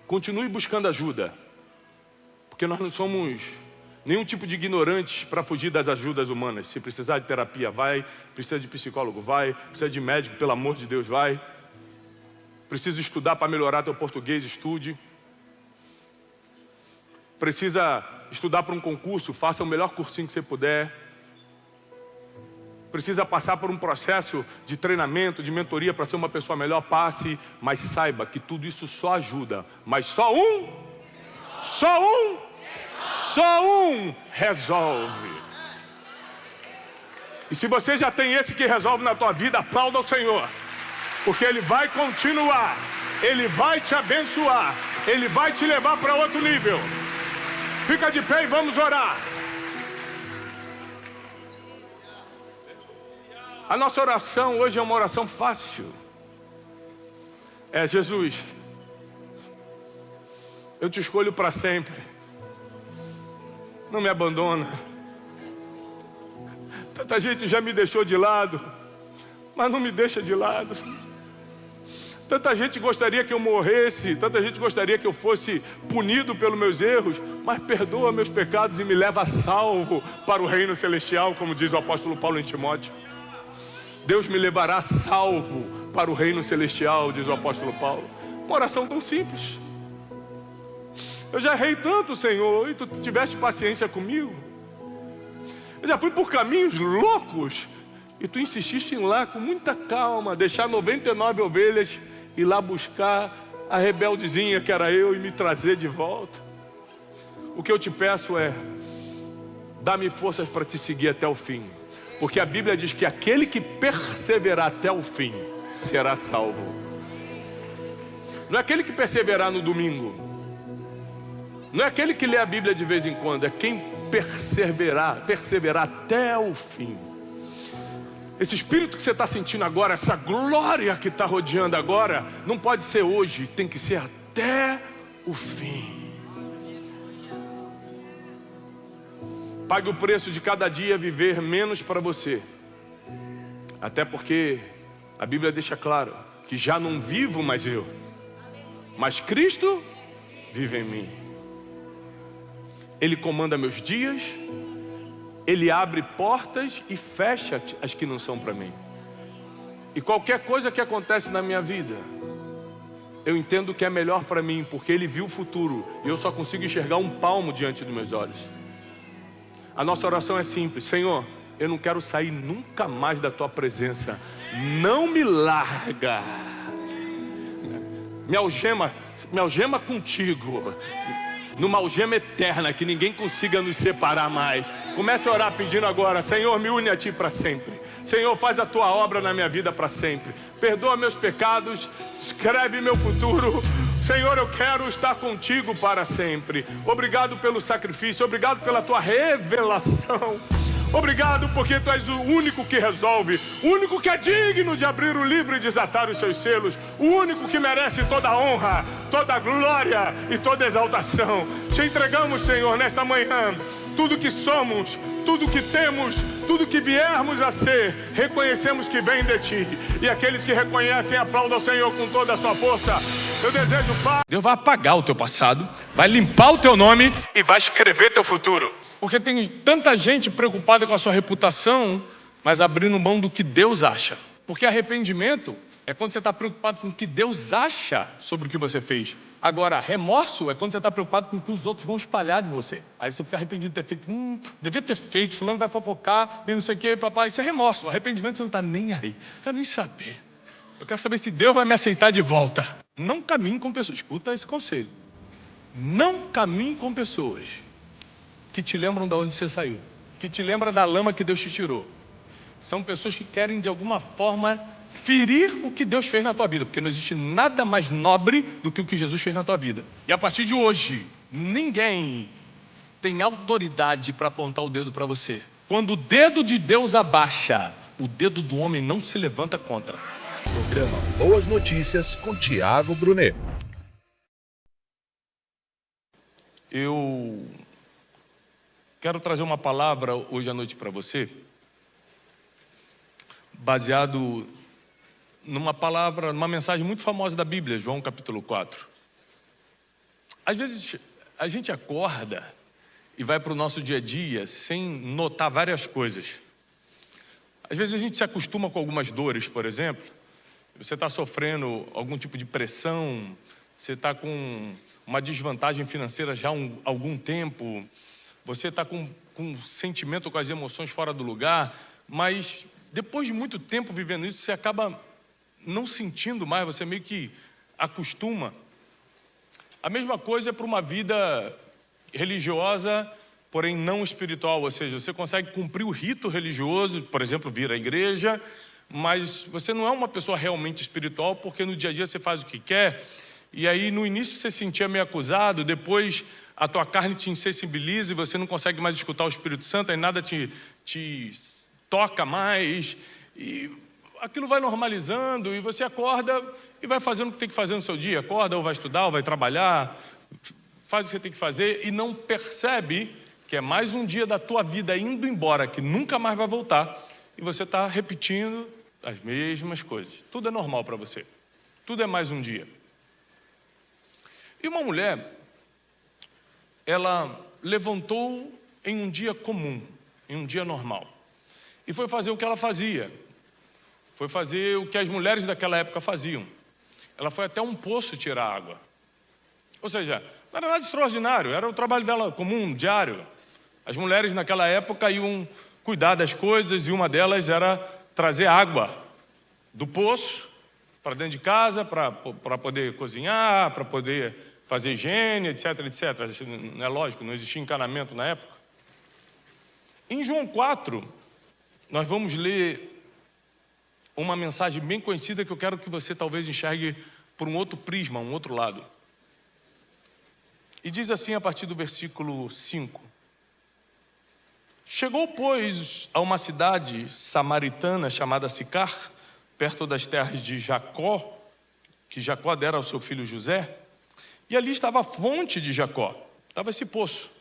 continue buscando ajuda, porque nós não somos nenhum tipo de ignorantes para fugir das ajudas humanas. Se precisar de terapia, vai. Precisa de psicólogo, vai. Precisa de médico, pelo amor de Deus, vai. Precisa estudar para melhorar teu português, estude. Precisa estudar para um concurso, faça o melhor cursinho que você puder. Precisa passar por um processo de treinamento, de mentoria para ser uma pessoa melhor, passe. Mas saiba que tudo isso só ajuda. Mas só um resolve. E se você já tem esse que resolve na tua vida, aplauda o Senhor, porque Ele vai continuar, Ele vai te abençoar, Ele vai te levar para outro nível. Fica de pé e vamos orar. A nossa oração hoje é uma oração fácil. é: Jesus, eu te escolho para sempre. Não me abandona. Tanta gente já me deixou de lado, mas não me deixa de lado. Tanta gente gostaria que eu morresse, tanta gente gostaria que eu fosse punido pelos meus erros, mas perdoa meus pecados e me leva salvo para o reino celestial, como diz o apóstolo Paulo em Timóteo. Deus me levará salvo para o reino celestial, diz o apóstolo Paulo. Uma oração tão simples. Eu já errei tanto, Senhor, e tu tiveste paciência comigo. Eu já fui por caminhos loucos, e tu insististe em ir lá com muita calma, deixar 99 ovelhas, ir lá buscar a rebeldezinha que era eu e me trazer de volta. O que eu te peço é: dá-me forças para te seguir até o fim, porque a Bíblia diz que aquele que perseverar até o fim será salvo. Não é aquele que perseverar no domingo, não é aquele que lê a Bíblia de vez em quando, é quem perseverar até o fim. Esse espírito que você está sentindo agora, essa glória que está rodeando agora, não pode ser hoje, tem que ser até o fim. Pague o preço de cada dia viver menos para você. Até porque a Bíblia deixa claro que já não vivo mais eu, mas Cristo vive em mim. Ele comanda meus dias, Ele abre portas e fecha as que não são para mim. E qualquer coisa que acontece na minha vida, eu entendo que é melhor para mim, porque Ele viu o futuro e eu só consigo enxergar um palmo diante dos meus olhos. A nossa oração é simples: Senhor, eu não quero sair nunca mais da Tua presença. Não me larga. Me algema contigo, numa algema eterna, que ninguém consiga nos separar mais. Comece a orar pedindo agora: Senhor, me une a Ti para sempre. Senhor, faz a Tua obra na minha vida para sempre. Perdoa meus pecados, escreve meu futuro. Senhor, eu quero estar contigo para sempre. Obrigado pelo sacrifício, obrigado pela Tua revelação. Obrigado porque Tu és o único que resolve, o único que é digno de abrir o livro e desatar os seus selos, o único que merece toda a honra, toda a glória e toda a exaltação. Te entregamos, Senhor, nesta manhã, tudo que somos, tudo que temos, tudo que viermos a ser, reconhecemos que vem de Ti. E aqueles que reconhecem, aplaudam o Senhor com toda a sua força. Eu desejo paz. Deus vai apagar o teu passado, vai limpar o teu nome e vai escrever teu futuro. Porque tem tanta gente preocupada com a sua reputação, mas abrindo mão do que Deus acha. Porque arrependimento é quando você está preocupado com o que Deus acha sobre o que você fez. Agora, remorso é quando você está preocupado com o que os outros vão espalhar de você. Aí você fica arrependido de ter feito, devia ter feito, fulano vai fofocar, e não sei o que, papai. Isso é remorso. Arrependimento você não está nem aí. Não quero nem saber. Eu quero saber se Deus vai me aceitar de volta. Não caminhe com pessoas. Escuta esse conselho. Não caminhe com pessoas que te lembram de onde você saiu, que te lembram da lama que Deus te tirou. São pessoas que querem de alguma forma ferir o que Deus fez na tua vida, porque não existe nada mais nobre do que o que Jesus fez na tua vida. E a partir de hoje, ninguém tem autoridade para apontar o dedo para você. Quando o dedo de Deus abaixa, o dedo do homem não se levanta contra. Programa Boas Notícias com Tiago Brunet. Eu quero trazer uma palavra hoje à noite para você, baseado numa palavra, numa mensagem muito famosa da Bíblia, João capítulo 4. Às vezes a gente acorda e vai para o nosso dia a dia sem notar várias coisas. Às vezes a gente se acostuma com algumas dores, por exemplo. Você está sofrendo algum tipo de pressão, você está com uma desvantagem financeira já há algum tempo, você está com um sentimento, com as emoções fora do lugar, mas depois de muito tempo vivendo isso, você acaba não sentindo mais, você meio que acostuma. A mesma coisa é para uma vida religiosa, porém não espiritual, ou seja, você consegue cumprir o rito religioso, por exemplo, vir à igreja, mas você não é uma pessoa realmente espiritual, porque no dia a dia você faz o que quer, e aí no início você se sentia meio acusado, depois a tua carne te insensibiliza e você não consegue mais escutar o Espírito Santo, aí nada te toca mais, e aquilo vai normalizando e você acorda e vai fazendo o que tem que fazer no seu dia. Acorda ou vai estudar ou vai trabalhar, faz o que você tem que fazer e não percebe que é mais um dia da tua vida indo embora, que nunca mais vai voltar, e você está repetindo as mesmas coisas. Tudo é normal para você. Tudo é mais um dia. E uma mulher, ela levantou em um dia comum, em um dia normal, e foi fazer o que ela fazia. Foi fazer o que as mulheres daquela época faziam. Ela foi até um poço tirar água. Ou seja, não era nada extraordinário, era o trabalho dela comum, diário. As mulheres naquela época iam cuidar das coisas e uma delas era trazer água do poço para dentro de casa, para poder cozinhar, para poder fazer higiene, etc, etc. Não é lógico, não existia encanamento na época. Em João 4, nós vamos ler uma mensagem bem conhecida que eu quero que você talvez enxergue por um outro prisma, um outro lado. E diz assim a partir do versículo 5. Chegou, pois, a uma cidade samaritana chamada Sicar, perto das terras de Jacó, que Jacó dera ao seu filho José, e ali estava a fonte de Jacó, estava esse poço.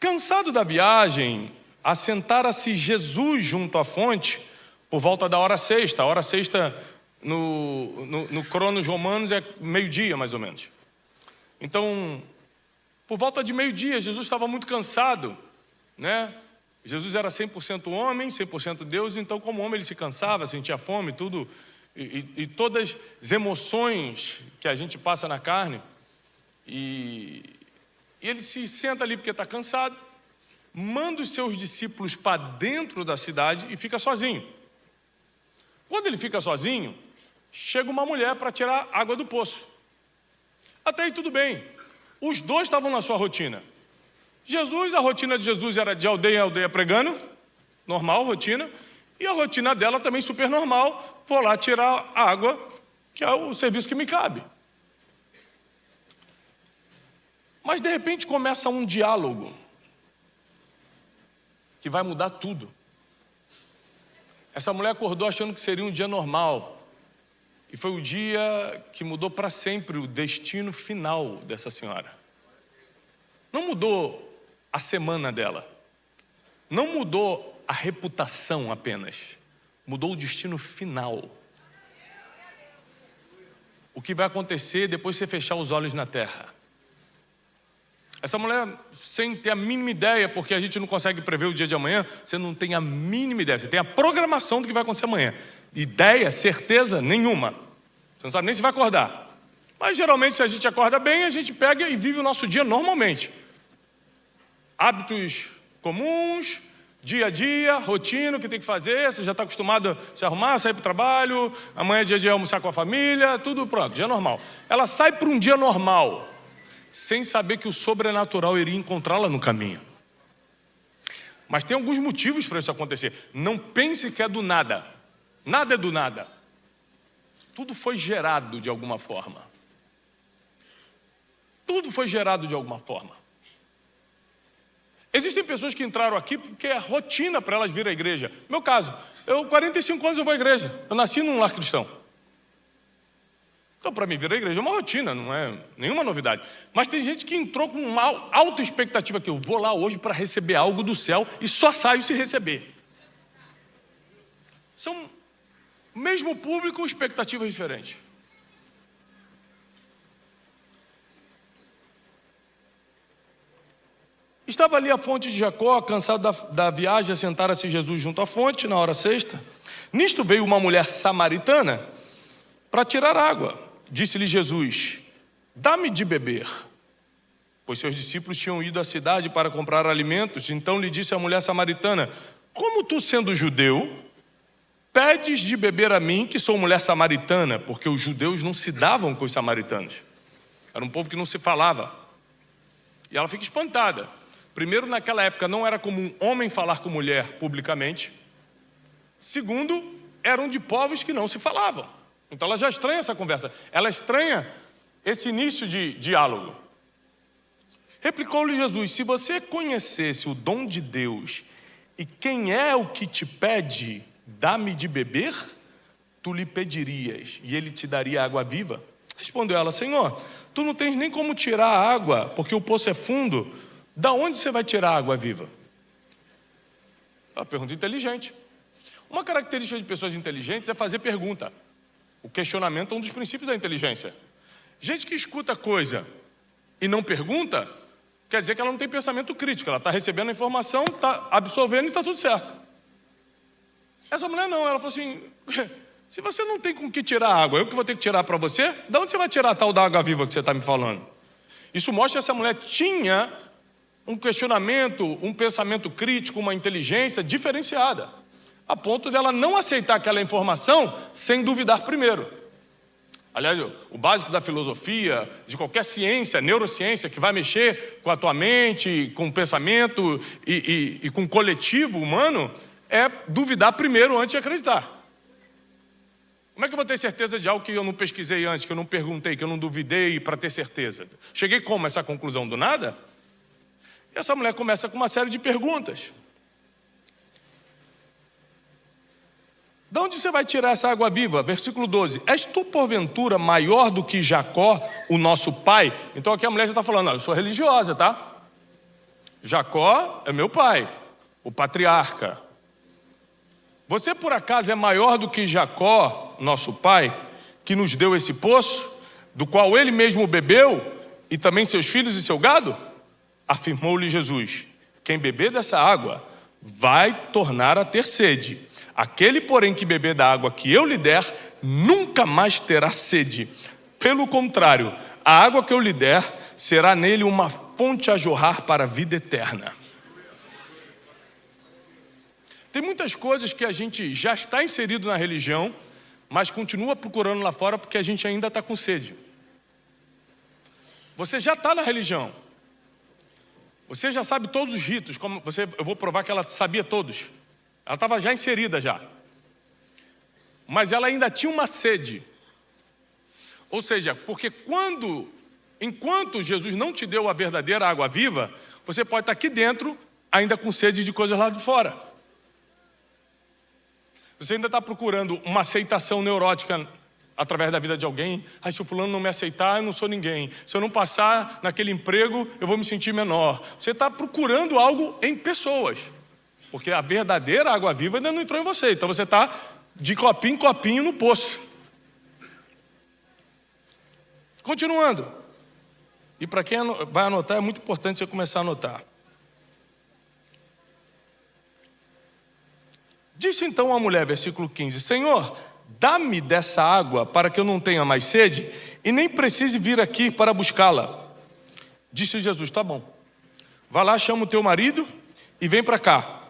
Cansado da viagem, assentara-se Jesus junto à fonte, por volta da hora sexta. A hora sexta no Cronos Romanos é meio-dia, mais ou menos. Então, por volta de meio-dia, Jesus estava muito cansado, né? Jesus era 100% homem, 100% Deus, então como homem ele se cansava, sentia fome, tudo, e todas as emoções que a gente passa na carne, e ele se senta ali porque está cansado, manda os seus discípulos para dentro da cidade e fica sozinho. Quando ele fica sozinho, chega uma mulher para tirar água do poço. Até aí tudo bem, os dois estavam na sua rotina. A rotina de Jesus era de aldeia em aldeia pregando, normal, rotina, e a rotina dela também super normal, vou lá tirar a água, que é o serviço que me cabe. Mas de repente começa um diálogo, que vai mudar tudo. Essa mulher acordou achando que seria um dia normal, e foi o dia que mudou para sempre o destino final dessa senhora. Não mudou a semana dela, não mudou a reputação apenas, mudou o destino final. O que vai acontecer depois de você fechar os olhos na terra. Essa mulher, sem ter a mínima ideia, porque a gente não consegue prever o dia de amanhã, você não tem a mínima ideia, você tem a programação do que vai acontecer amanhã. Ideia, certeza nenhuma. Você não sabe nem se vai acordar. Mas geralmente se a gente acorda bem, a gente pega e vive o nosso dia normalmente. Hábitos comuns, dia a dia, rotina, o que tem que fazer, você já está acostumado a se arrumar, sair para o trabalho, amanhã é dia de almoçar com a família, tudo pronto, dia normal. Ela sai para um dia normal, sem saber que o sobrenatural iria encontrá-la no caminho. Mas tem alguns motivos para isso acontecer. Não pense que é do nada. Nada é do nada. Tudo foi gerado de alguma forma. Tudo foi gerado de alguma forma. Existem pessoas que entraram aqui porque é rotina para elas vir à igreja. Meu caso, 45 anos eu vou à igreja. Eu nasci num lar cristão. Então, para mim, vir à igreja é uma rotina, não é nenhuma novidade. Mas tem gente que entrou com uma alta expectativa que eu vou lá hoje para receber algo do céu e só saio se receber. São mesmo público, expectativas diferentes. Estava ali a fonte de Jacó, cansado da viagem, assentara-se Jesus junto à fonte, na hora sexta. Nisto veio uma mulher samaritana para tirar água. Disse-lhe Jesus: dá-me de beber. Pois seus discípulos tinham ido à cidade para comprar alimentos. Então lhe disse a mulher samaritana: como tu, sendo judeu, pedes de beber a mim, que sou mulher samaritana? Porque os judeus não se davam com os samaritanos. Era um povo que não se falava. E ela fica espantada. Primeiro, naquela época não era comum homem falar com mulher publicamente. Segundo, eram de povos que não se falavam. Então ela já estranha essa conversa. Ela estranha esse início de diálogo. Replicou-lhe Jesus: se você conhecesse o dom de Deus e quem é o que te pede, dá-me de beber? Tu lhe pedirias, e ele te daria água viva? Respondeu ela: Senhor, tu não tens nem como tirar a água, porque o poço é fundo. Da onde você vai tirar a água viva? Uma pergunta inteligente. Uma característica de pessoas inteligentes é fazer pergunta. O questionamento é um dos princípios da inteligência. Gente que escuta coisa e não pergunta, quer dizer que ela não tem pensamento crítico. Ela está recebendo a informação, está absorvendo e está tudo certo. Essa mulher não, ela falou assim: se você não tem com que tirar água, eu que vou ter que tirar para você, de onde você vai tirar a tal da água viva que você está me falando? Isso mostra que essa mulher tinha um questionamento, um pensamento crítico, uma inteligência diferenciada, a ponto dela não aceitar aquela informação sem duvidar primeiro. Aliás, o básico da filosofia, de qualquer ciência, neurociência, que vai mexer com a tua mente, com o pensamento e com o coletivo humano, é duvidar primeiro antes de acreditar. Como é que eu vou ter certeza de algo que eu não pesquisei antes, que eu não perguntei, que eu não duvidei para ter certeza? Cheguei como a essa conclusão do nada? E essa mulher começa com uma série de perguntas. De onde você vai tirar essa água viva? Versículo 12. És tu, porventura, maior do que Jacó, o nosso pai? Então aqui a mulher já está falando: eu sou religiosa, tá? Jacó é meu pai, o patriarca. Você por acaso é maior do que Jacó, nosso pai, que nos deu esse poço, do qual ele mesmo bebeu, e também seus filhos e seu gado? Afirmou-lhe Jesus: quem beber dessa água vai tornar a ter sede. Aquele, porém, que beber da água que eu lhe der, nunca mais terá sede. Pelo contrário, a água que eu lhe der será nele uma fonte a jorrar para a vida eterna. Tem muitas coisas que a gente já está inserido na religião, mas continua procurando lá fora porque a gente ainda está com sede. Você já está na religião. Você já sabe todos os ritos, eu vou provar que ela sabia todos. Ela estava já inserida já. Mas ela ainda tinha uma sede. Ou seja, porque enquanto Jesus não te deu a verdadeira água viva, você pode estar aqui dentro ainda com sede de coisas lá de fora. Você ainda está procurando uma aceitação neurótica através da vida de alguém. Se o fulano não me aceitar, eu não sou ninguém. Se eu não passar naquele emprego, eu vou me sentir menor. Você está procurando algo em pessoas, porque a verdadeira água viva ainda não entrou em você. Então você está de copinho em copinho no poço. Continuando. E para quem vai anotar, é muito importante você começar a anotar. Disse então a mulher, versículo 15: Senhor, dá-me dessa água para que eu não tenha mais sede e nem precise vir aqui para buscá-la. Disse Jesus: tá bom, vá lá, chama o teu marido e vem para cá.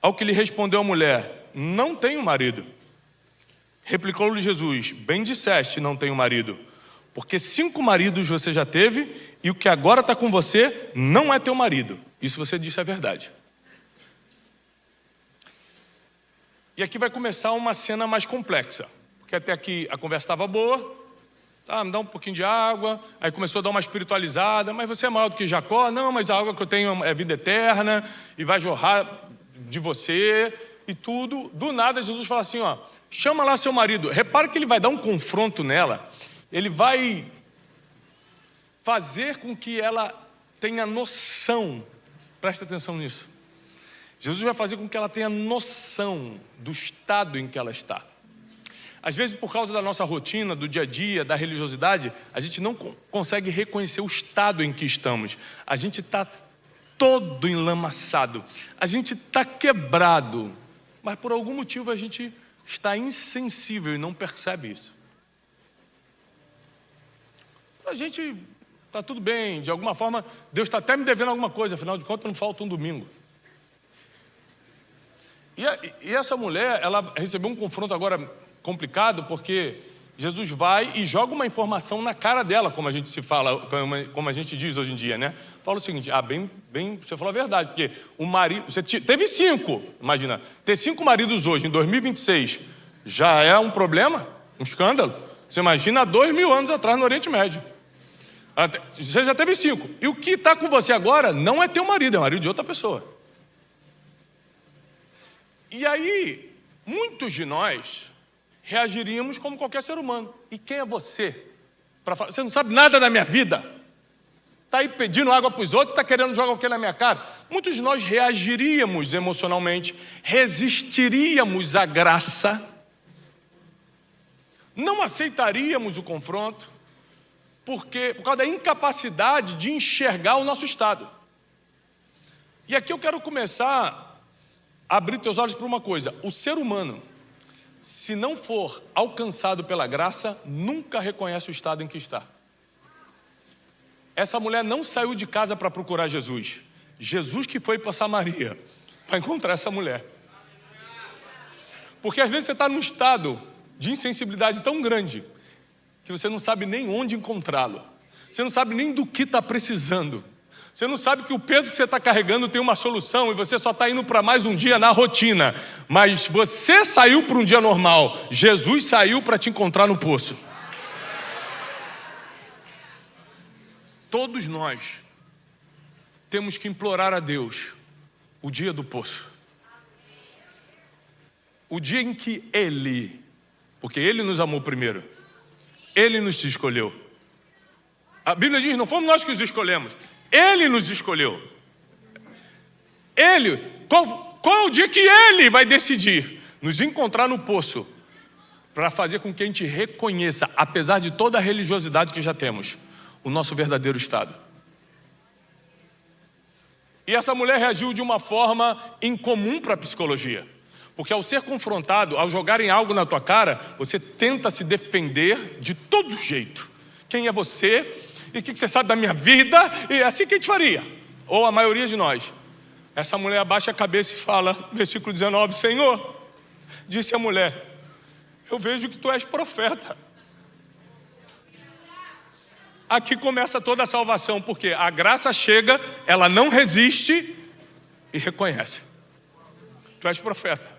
Ao que lhe respondeu a mulher: não tenho marido. Replicou-lhe Jesus: bem disseste, não tenho marido, porque 5 maridos você já teve e o que agora está com você não é teu marido. Isso você disse é verdade. E aqui vai começar uma cena mais complexa, porque até aqui a conversa estava boa, me dá um pouquinho de água, aí começou a dar uma espiritualizada: mas você é maior do que Jacó? Não, mas a água que eu tenho é vida eterna e vai jorrar de você e tudo. Do nada Jesus fala assim: chama lá seu marido. Repara que ele vai dar um confronto nela, ele vai fazer com que ela tenha noção, presta atenção nisso. Jesus vai fazer com que ela tenha noção do estado em que ela está. Às vezes, por causa da nossa rotina, do dia a dia, da religiosidade, a gente não consegue reconhecer o estado em que estamos. A gente está todo enlamaçado, a gente está quebrado, mas por algum motivo a gente está insensível e não percebe isso. A gente está tudo bem, de alguma forma, Deus está até me devendo alguma coisa, afinal de contas não falta um domingo. E essa mulher, ela recebeu um confronto agora complicado, porque Jesus vai e joga uma informação na cara dela, como a gente se fala, como a gente diz hoje em dia, né? Fala o seguinte: bem, você falou a verdade, porque o marido, você teve 5, imagina, ter 5 maridos hoje, em 2026, já é um problema, um escândalo. Você imagina há 2000 anos atrás no Oriente Médio. Você já teve 5, e o que está com você agora não é teu marido, é o marido de outra pessoa. E aí, muitos de nós reagiríamos como qualquer ser humano. E quem é você para falar? Você não sabe nada da minha vida. Está aí pedindo água para os outros, está querendo jogar o que na minha cara? Muitos de nós reagiríamos emocionalmente, resistiríamos à graça, não aceitaríamos o confronto, por causa da incapacidade de enxergar o nosso estado. E aqui eu quero começar a abrir teus olhos para uma coisa. O ser humano, se não for alcançado pela graça, nunca reconhece o estado em que está. Essa mulher não saiu de casa para procurar Jesus. Jesus que foi para Samaria para encontrar essa mulher. Porque às vezes você está num estado de insensibilidade tão grande que você não sabe nem onde encontrá-lo. Você não sabe nem do que está precisando. Você não sabe que o peso que você está carregando tem uma solução e você só está indo para mais um dia na rotina. Mas você saiu para um dia normal. Jesus saiu para te encontrar no poço. Todos nós temos que implorar a Deus o dia do poço. O dia em que Ele, porque Ele nos amou primeiro, Ele nos escolheu. A Bíblia diz, não fomos nós que os escolhemos, Ele nos escolheu. Ele, qual é o dia que Ele vai decidir nos encontrar no poço para fazer com que a gente reconheça, apesar de toda a religiosidade que já temos, o nosso verdadeiro estado. E essa mulher reagiu de uma forma incomum para a psicologia. Porque ao ser confrontado, ao jogarem algo na tua cara, você tenta se defender de todo jeito. Quem é você? E o que você sabe da minha vida? E é assim que a gente faria. Ou a maioria de nós. Essa mulher abaixa a cabeça e fala, versículo 19, Senhor, disse a mulher, eu vejo que tu és profeta. Aqui começa toda a salvação, porque a graça chega, ela não resiste e reconhece. Tu és profeta.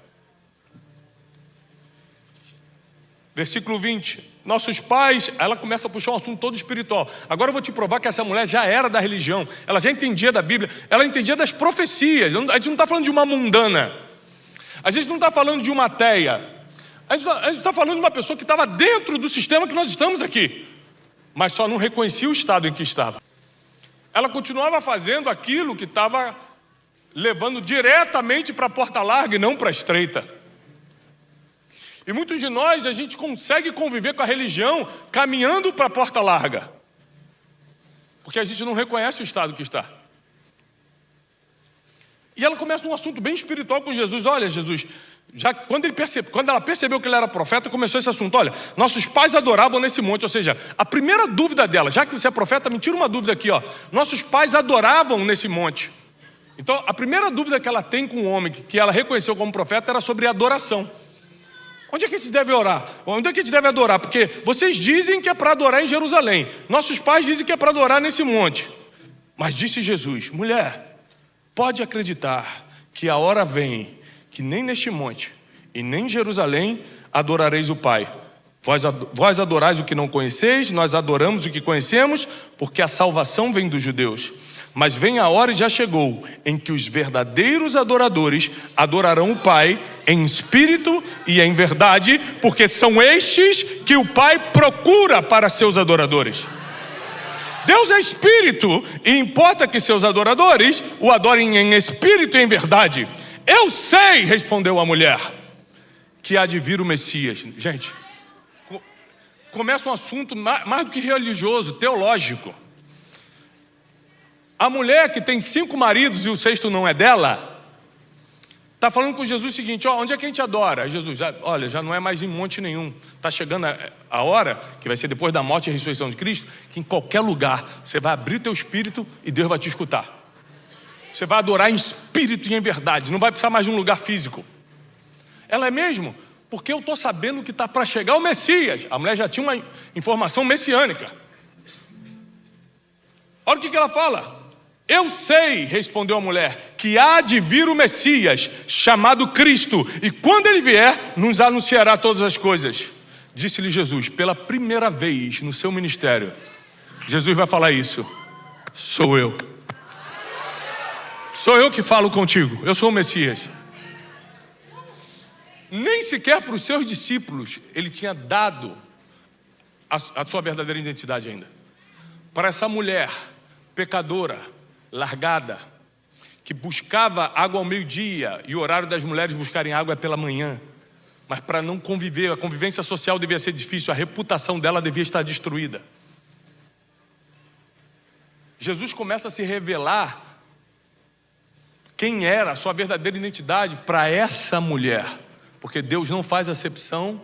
Versículo 20. Nossos pais, ela começa a puxar um assunto todo espiritual. Agora eu vou te provar que essa mulher já era da religião. Ela já entendia da Bíblia. Ela entendia das profecias. A gente não está falando de uma mundana. A gente não está falando de uma ateia. A gente está falando de uma pessoa que estava dentro do sistema que nós estamos aqui, mas só não reconhecia o estado em que estava. Ela continuava fazendo aquilo que estava levando diretamente para a porta larga e não para a estreita. E muitos de nós, a gente consegue conviver com a religião caminhando para a porta larga, porque a gente não reconhece o estado que está. E ela começa um assunto bem espiritual com Jesus. Olha, Jesus, já quando ela percebeu que ele era profeta, começou esse assunto. Olha, nossos pais adoravam nesse monte. Ou seja, a primeira dúvida dela, já que você é profeta, me tira uma dúvida aqui, ó. Nossos pais adoravam nesse monte. Então, a primeira dúvida que ela tem com o homem, que ela reconheceu como profeta, era sobre adoração. Onde é que a gente deve orar? Onde é que a gente deve adorar? Porque vocês dizem que é para adorar em Jerusalém. Nossos pais dizem que é para adorar nesse monte. Mas disse Jesus, mulher, pode acreditar que a hora vem que nem neste monte e nem em Jerusalém adorareis o Pai. Vós adorais o que não conheceis, nós adoramos o que conhecemos, porque a salvação vem dos judeus. Mas vem a hora e já chegou, em que os verdadeiros adoradores adorarão o Pai em espírito e em verdade, porque são estes que o Pai procura para seus adoradores. Deus é espírito e importa que seus adoradores o adorem em espírito e em verdade. Eu sei, respondeu a mulher, que há de vir o Messias. Gente, começa um assunto mais do que religioso, teológico. A mulher que tem 5 maridos e o 6º não é dela, está falando com Jesus o seguinte, ó, onde é que a gente adora? Jesus, olha, já não é mais em monte nenhum. Está chegando a hora, que vai ser depois da morte e ressurreição de Cristo, que em qualquer lugar você vai abrir teu espírito e Deus vai te escutar. Você vai adorar em espírito e em verdade, não vai precisar mais de um lugar físico. Ela é mesmo? Porque eu estou sabendo que está para chegar o Messias. A mulher já tinha uma informação messiânica. Olha o que ela fala. Eu sei, respondeu a mulher, que há de vir o Messias, chamado Cristo, e quando ele vier, nos anunciará todas as coisas. Disse-lhe Jesus, pela primeira vez no seu ministério, Jesus vai falar isso. Sou eu. Sou eu que falo contigo, eu sou o Messias. sequer para os seus discípulos ele tinha dado a sua verdadeira identidade ainda. Para essa mulher pecadora, largada, que buscava água ao meio-dia, e o horário das mulheres buscarem água é pela manhã, mas para não conviver, a convivência social devia ser difícil, a reputação dela devia estar destruída. Jesus começa a se revelar quem era a sua verdadeira identidade para essa mulher, porque Deus não faz acepção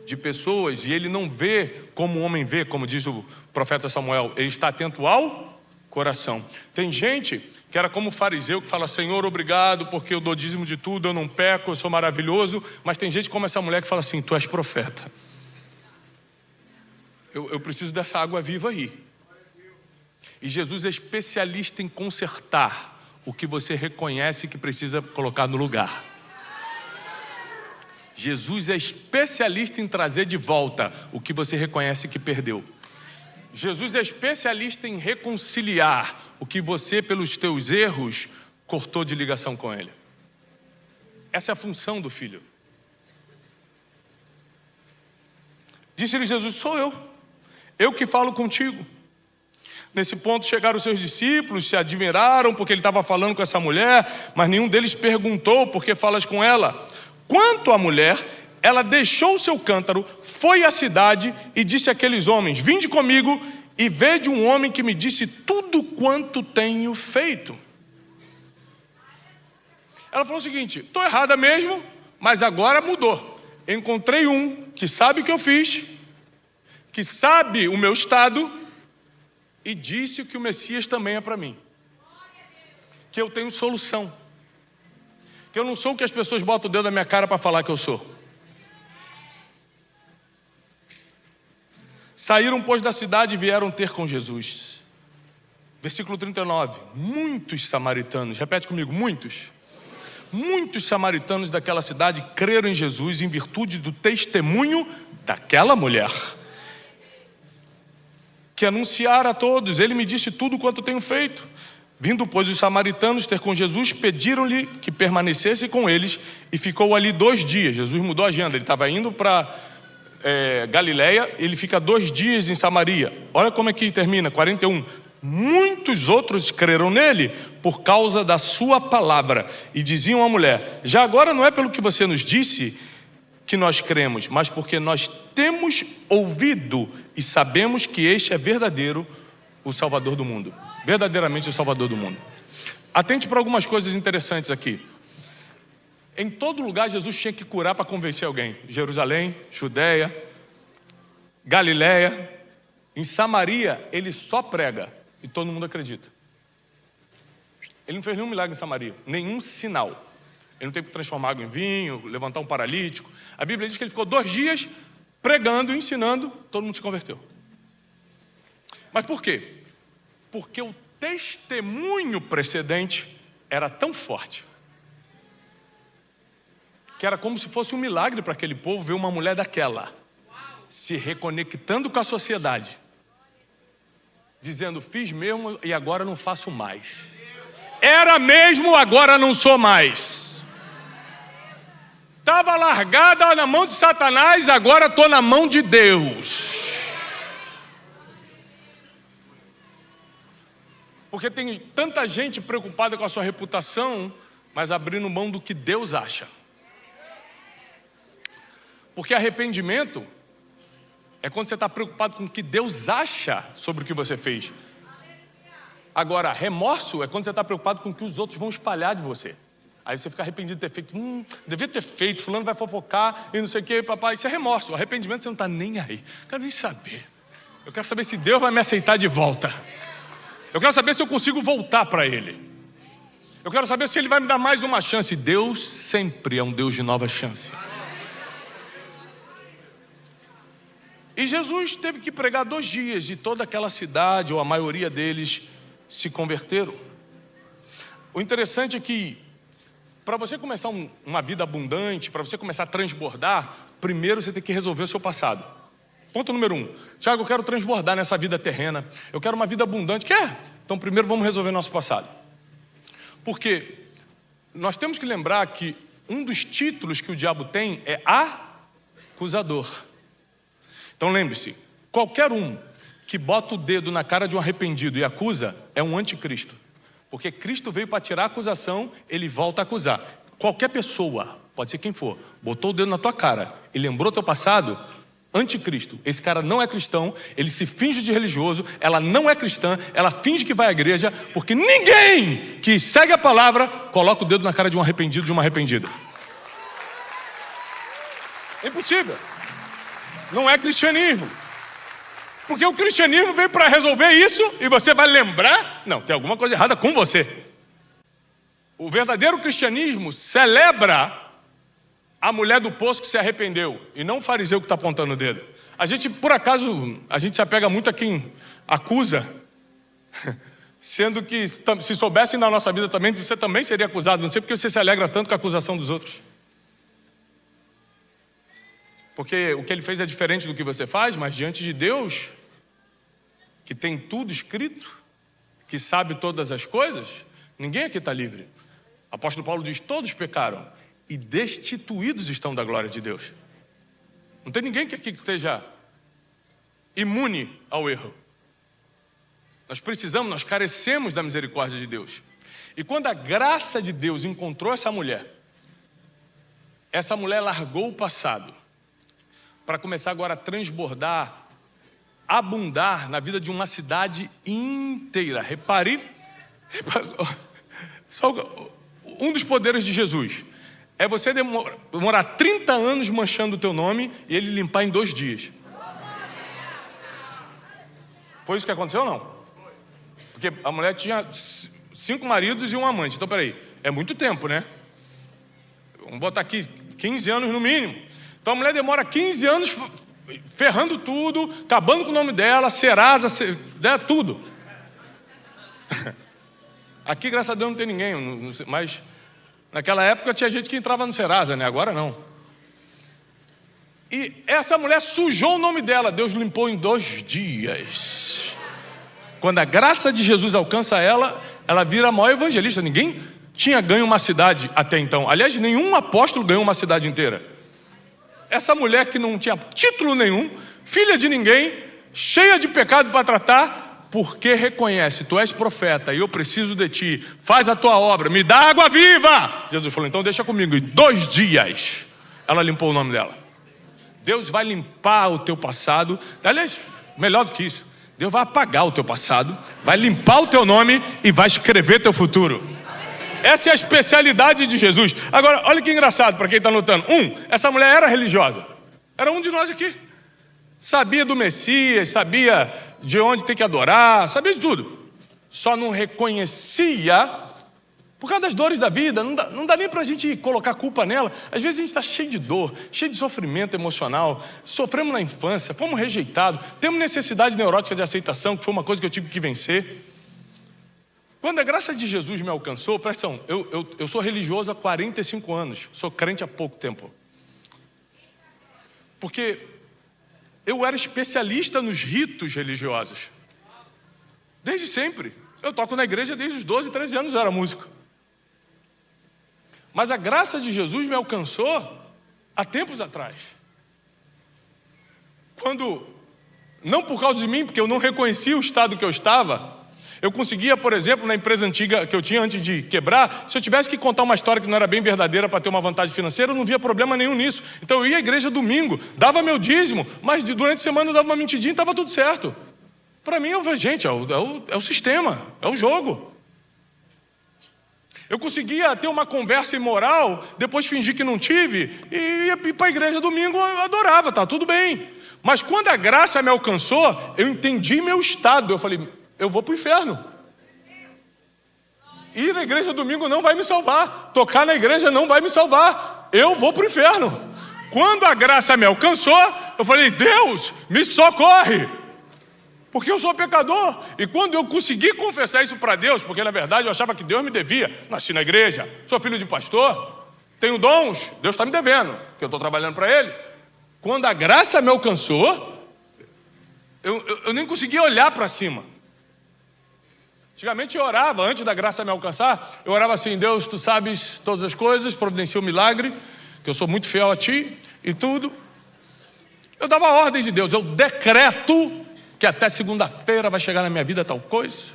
de pessoas, e Ele não vê como o homem vê, como diz o profeta Samuel, Ele está atento ao coração. Tem gente que era como o fariseu, que fala: Senhor, obrigado, porque eu dou dízimo de tudo, eu não peco, eu sou maravilhoso. Mas tem gente como essa mulher que fala assim: tu és profeta, eu preciso dessa água viva aí. E Jesus é especialista em consertar o que você reconhece que precisa colocar no lugar. Jesus é especialista em trazer de volta o que você reconhece que perdeu. Jesus é especialista em reconciliar o que você, pelos teus erros, cortou de ligação com Ele. Essa é a função do Filho. Disse-lhe Jesus: sou eu que falo contigo. Nesse ponto chegaram os seus discípulos, se admiraram porque ele estava falando com essa mulher, mas nenhum deles perguntou: por que falas com ela? Quanto à mulher, ela deixou o seu cântaro, foi à cidade e disse àqueles homens: vinde comigo e vede um homem que me disse tudo quanto tenho feito. Ela falou o seguinte: estou errada mesmo, mas agora mudou. Encontrei um que sabe o que eu fiz, que sabe o meu estado, e disse que o Messias também é para mim, que eu tenho solução, que eu não sou o que as pessoas botam o dedo na minha cara para falar que eu sou. Saíram, pois, da cidade e vieram ter com Jesus. Versículo 39. Muitos samaritanos, repete comigo: muitos samaritanos daquela cidade creram em Jesus em virtude do testemunho daquela mulher, que anunciara a todos: ele me disse tudo quanto tenho feito. Vindo, pois, os samaritanos ter com Jesus, pediram-lhe que permanecesse com eles, e ficou ali 2 dias. Jesus mudou a agenda, ele estava indo para Galileia, ele fica 2 dias em Samaria. Olha como é que termina, 41. Muitos outros creram nele por causa da sua palavra, e diziam à mulher: já agora não é pelo que você nos disse que nós cremos, mas porque nós temos ouvido e sabemos que este é verdadeiro, o Salvador do mundo. Verdadeiramente o Salvador do mundo. Atente para algumas coisas interessantes aqui. Em todo lugar Jesus tinha que curar para convencer alguém. Jerusalém, Judeia, Galileia. Em Samaria ele só prega e todo mundo acredita. Ele não fez nenhum milagre em Samaria, nenhum sinal. Ele não teve que transformar água em vinho, levantar um paralítico. A Bíblia diz que ele ficou 2 dias pregando, ensinando, todo mundo se converteu. Mas por quê? Porque o testemunho precedente era tão forte que era como se fosse um milagre para aquele povo ver uma mulher daquela se reconectando com a sociedade, dizendo: fiz mesmo e agora não faço mais. Era mesmo, agora não sou mais. Estava largada na mão de Satanás, agora estou na mão de Deus. Porque tem tanta gente preocupada com a sua reputação, mas abrindo mão do que Deus acha. Porque arrependimento é quando você está preocupado com o que Deus acha sobre o que você fez. Agora, remorso é quando você está preocupado com o que os outros vão espalhar de você. Aí você fica arrependido de ter feito. Devia ter feito, fulano vai fofocar e não sei o que, papai. Isso é remorso. O arrependimento você não está nem aí. Não quero nem saber. Eu quero saber se Deus vai me aceitar de volta. Eu quero saber se eu consigo voltar para Ele. Eu quero saber se Ele vai me dar mais uma chance. Deus sempre é um Deus de nova chance. E Jesus teve que pregar 2 dias e toda aquela cidade, ou a maioria deles, se converteram. O interessante é que para você começar uma vida abundante, para você começar a transbordar, primeiro você tem que resolver o seu passado. Ponto número 1. Tiago, eu quero transbordar nessa vida terrena. Eu quero uma vida abundante. Quer? Então primeiro vamos resolver nosso passado. Porque nós temos que lembrar que um dos títulos que o diabo tem é acusador. Então lembre-se, qualquer um que bota o dedo na cara de um arrependido e acusa é um anticristo. Porque Cristo veio para tirar a acusação, ele volta a acusar. Qualquer pessoa, pode ser quem for, botou o dedo na tua cara e lembrou teu passado, anticristo. Esse cara não é cristão, ele se finge de religioso, ela não é cristã, ela finge que vai à igreja, porque ninguém que segue a palavra coloca o dedo na cara de um arrependido, de uma arrependida. É impossível. Não é cristianismo. Porque o cristianismo veio para resolver isso e você vai lembrar? Não, tem alguma coisa errada com você. O verdadeiro cristianismo celebra a mulher do poço que se arrependeu e não o fariseu que está apontando o dedo. A gente, por acaso, a gente se apega muito a quem acusa, sendo que se soubessem da nossa vida também, você também seria acusado. Não sei porque você se alegra tanto com a acusação dos outros. Porque o que ele fez é diferente do que você faz, mas diante de Deus, que tem tudo escrito, que sabe todas as coisas, ninguém aqui está livre. O apóstolo Paulo diz, todos pecaram e destituídos estão da glória de Deus. Não tem ninguém que aqui esteja imune ao erro. Nós carecemos da misericórdia de Deus. E quando a graça de Deus encontrou essa mulher largou o passado para começar agora a transbordar, abundar na vida de uma cidade inteira. Repare, um dos poderes de Jesus é você demorar 30 anos manchando o teu nome e ele limpar em 2 dias. Foi isso que aconteceu ou não? Porque a mulher tinha 5 maridos e um amante. Então, peraí, é muito tempo, né? Vamos botar aqui 15 anos no mínimo. Então a mulher demora 15 anos ferrando tudo, acabando com o nome dela, Serasa, tudo. Aqui, graças a Deus, não tem ninguém, mas naquela época tinha gente que entrava no Serasa, né? Agora não. E essa mulher sujou o nome dela, Deus limpou em 2 dias. Quando a graça de Jesus alcança ela, ela vira a maior evangelista. Ninguém tinha ganho uma cidade até então. Aliás, nenhum apóstolo ganhou uma cidade inteira. Essa mulher que não tinha título nenhum, filha de ninguém, cheia de pecado para tratar, porque reconhece, tu és profeta e eu preciso de ti, faz a tua obra, me dá água viva. Jesus falou, então deixa comigo. Em 2 dias, ela limpou o nome dela. Deus vai limpar o teu passado. Aliás, melhor do que isso, Deus vai apagar o teu passado, vai limpar o teu nome e vai escrever teu futuro. Essa é a especialidade de Jesus. Agora, olha que engraçado para quem está notando. Essa mulher era religiosa. Era um de nós aqui. Sabia do Messias, sabia de onde tem que adorar, sabia de tudo. Só não reconhecia por causa das dores da vida. Não dá nem para a gente colocar culpa nela. Às vezes a gente está cheio de dor, cheio de sofrimento emocional. Sofremos na infância, fomos rejeitados. Temos necessidade neurótica de aceitação, que foi uma coisa que eu tive que vencer. Quando a graça de Jesus me alcançou, presta atenção, eu sou religioso há 45 anos, sou crente há pouco tempo. Porque eu era especialista nos ritos religiosos. Desde sempre. Eu toco na igreja desde os 12, 13 anos, eu era músico. Mas a graça de Jesus me alcançou há tempos atrás. Quando, não por causa de mim, porque eu não reconhecia o estado que eu estava, eu conseguia, por exemplo, na empresa antiga que eu tinha antes de quebrar, se eu tivesse que contar uma história que não era bem verdadeira para ter uma vantagem financeira, eu não via problema nenhum nisso. Então eu ia à igreja domingo, dava meu dízimo, mas durante a semana eu dava uma mentidinha e estava tudo certo. Para mim, gente, é o sistema, é o jogo. Eu conseguia ter uma conversa imoral, depois fingir que não tive, e ia para a igreja domingo, eu adorava, tá tudo bem. Mas quando a graça me alcançou, eu entendi meu estado, eu falei, eu vou para o inferno. Ir na igreja domingo não vai me salvar. Tocar na igreja não vai me salvar. Eu vou para o inferno. Quando a graça me alcançou, eu falei, Deus, me socorre. Porque eu sou pecador. E quando eu consegui confessar isso para Deus, porque na verdade eu achava que Deus me devia. Nasci na igreja, sou filho de pastor, tenho dons, Deus está me devendo, porque eu estou trabalhando para Ele. Quando a graça me alcançou, eu nem conseguia olhar para cima. Antigamente eu orava, antes da graça me alcançar, eu orava assim: Deus, tu sabes todas as coisas, providencia o milagre, que eu sou muito fiel a ti e tudo. Eu dava ordens de Deus, eu decreto que até segunda-feira vai chegar na minha vida tal coisa.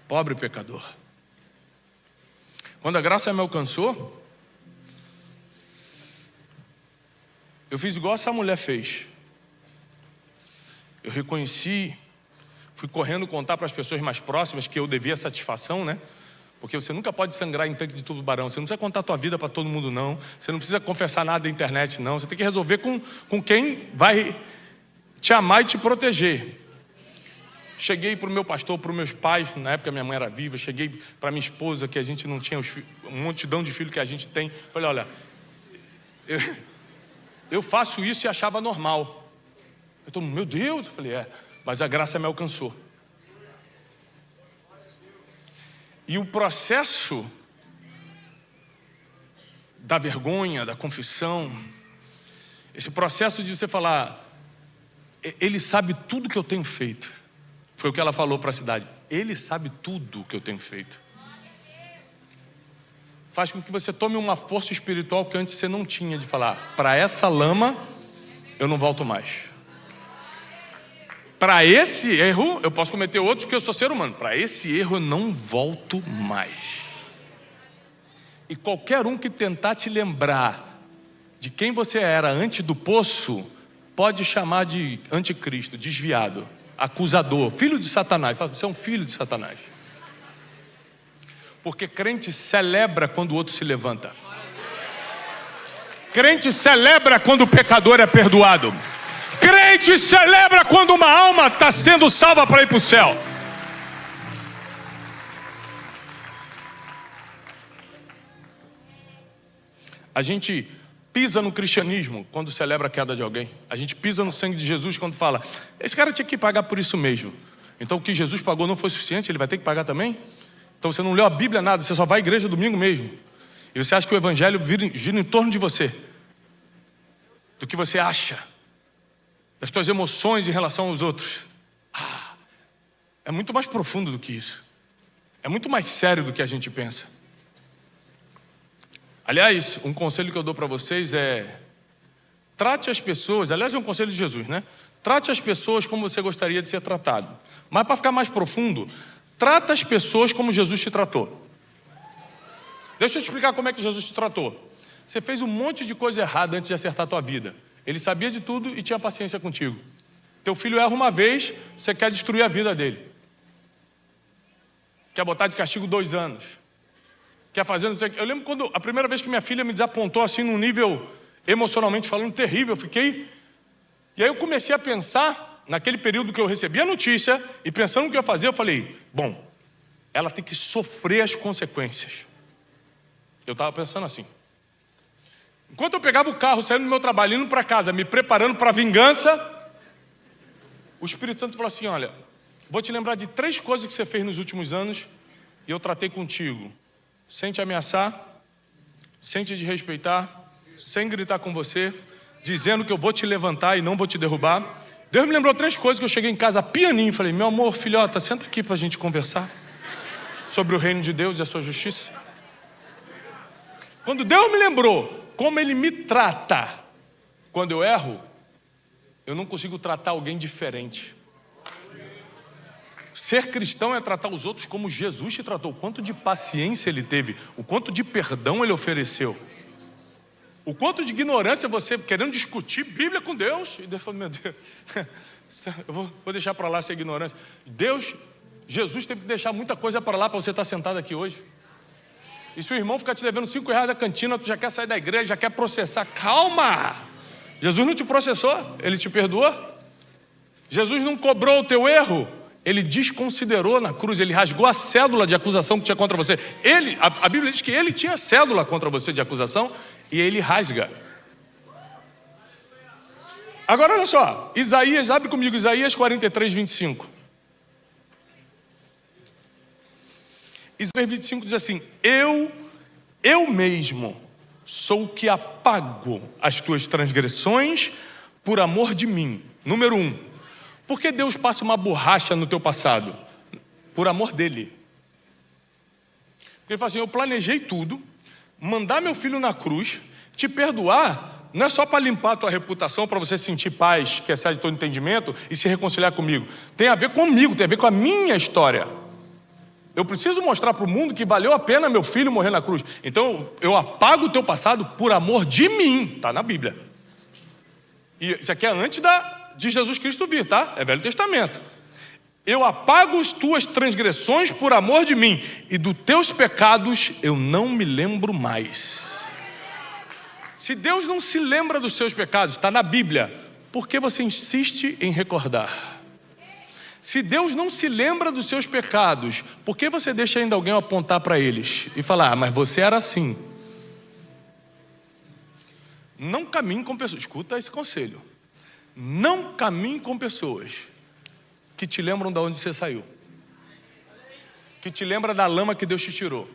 Pobre pecador. Quando a graça me alcançou, eu fiz igual essa mulher fez. Eu reconheci, fui correndo contar para as pessoas mais próximas que eu devia satisfação, né? Porque você nunca pode sangrar em tanque de tubarão. Você não precisa contar a tua vida para todo mundo, não. Você não precisa confessar nada na internet, não. Você tem que resolver com quem vai te amar e te proteger. Cheguei para o meu pastor, para os meus pais, na época minha mãe era viva. Cheguei para minha esposa, que a gente não tinha uma multidão de filhos que a gente tem. Falei: olha, eu faço isso e achava normal. Eu tô, meu Deus, eu falei: mas a graça me alcançou. E o processo da vergonha, da confissão, esse processo de você falar: Ele sabe tudo que eu tenho feito. Foi o que ela falou para a cidade: Ele sabe tudo que eu tenho feito. Faz com que você tome uma força espiritual que antes você não tinha, de falar: para essa lama eu não volto mais. Para esse erro, eu posso cometer outros porque eu sou ser humano. Para esse erro eu não volto mais. E qualquer um que tentar te lembrar de quem você era antes do poço, pode chamar de anticristo, desviado, acusador, filho de Satanás. Fala: você é um filho de Satanás. Porque crente celebra quando o outro se levanta. Crente celebra quando o pecador é perdoado. Crente celebra quando uma alma está sendo salva para ir para o céu. A gente pisa no cristianismo quando celebra a queda de alguém. A gente pisa no sangue de Jesus quando fala: esse cara tinha que pagar por isso mesmo. Então o que Jesus pagou não foi suficiente, ele vai ter que pagar também? Então você não leu a Bíblia nada, você só vai à igreja domingo mesmo. E você acha que o evangelho gira em torno de você, do que você acha, das tuas emoções em relação aos outros. É muito mais profundo do que isso. É muito mais sério do que a gente pensa. Aliás, um conselho que eu dou para vocês é: trate as pessoas, aliás é um conselho de Jesus, né? Trate as pessoas como você gostaria de ser tratado. Mas para ficar mais profundo, trata as pessoas como Jesus te tratou. Deixa eu te explicar como é que Jesus te tratou. Você fez um monte de coisa errada antes de acertar a tua vida. Ele sabia de tudo e tinha paciência contigo. Teu filho erra uma vez, você quer destruir a vida dele. Quer botar de castigo 2 anos. Quer fazer não sei o que. Eu lembro quando a primeira vez que minha filha me desapontou assim num nível emocionalmente falando terrível, eu fiquei. E aí eu comecei a pensar, naquele período que eu recebi a notícia, e pensando no que eu ia fazer, eu falei: bom, ela tem que sofrer as consequências. Eu estava pensando assim. Enquanto eu pegava o carro, saindo do meu trabalho, indo para casa, me preparando para a vingança, o Espírito Santo falou assim: olha, vou te lembrar de 3 coisas que você fez nos últimos anos e eu tratei contigo, sem te ameaçar, sem te desrespeitar, sem gritar com você, dizendo que eu vou te levantar e não vou te derrubar. Deus me lembrou 3 coisas que eu cheguei em casa pianinho, falei: meu amor, filhota, senta aqui para a gente conversar sobre o reino de Deus e a sua justiça. Quando Deus me lembrou como Ele me trata quando eu erro, eu não consigo tratar alguém diferente. Ser cristão é tratar os outros como Jesus te tratou. O quanto de paciência Ele teve, o quanto de perdão Ele ofereceu, o quanto de ignorância você querendo discutir Bíblia com Deus. E Deus falou: meu Deus, eu vou deixar para lá essa ignorância. Jesus teve que deixar muita coisa para lá para você estar sentado aqui hoje. E se o irmão ficar te devendo R$5 da cantina, tu já quer sair da igreja, já quer processar. Calma! Jesus não te processou, Ele te perdoou. Jesus não cobrou o teu erro, Ele desconsiderou na cruz, Ele rasgou a cédula de acusação que tinha contra você. A Bíblia diz que Ele tinha cédula contra você de acusação e Ele rasga. Agora olha só, Isaías, abre comigo Isaías 43, 25. Isaías 25 diz assim: eu mesmo sou o que apago as tuas transgressões por amor de mim. Número 1, Por que Deus passa uma borracha no teu passado? Por amor dele. Porque ele fala assim, eu planejei tudo, mandar meu filho na cruz, te perdoar, não é só para limpar a tua reputação, para você sentir paz, que excede todo entendimento, e se reconciliar comigo. Tem a ver comigo, tem a ver com a minha história. Eu preciso mostrar para o mundo que valeu a pena meu filho morrer na cruz. Então eu apago o teu passado por amor de mim. Está na Bíblia. E isso aqui é antes de Jesus Cristo vir, tá? É Velho Testamento. Eu apago as tuas transgressões por amor de mim, e dos teus pecados eu não me lembro mais. Se Deus não se lembra dos seus pecados, está na Bíblia, por que você insiste em recordar? Se Deus não se lembra dos seus pecados, por que você deixa ainda alguém apontar para eles e falar, mas você era assim? Não caminhe com pessoas, escuta esse conselho, não caminhe com pessoas que te lembram de onde você saiu, que te lembram da lama que Deus te tirou.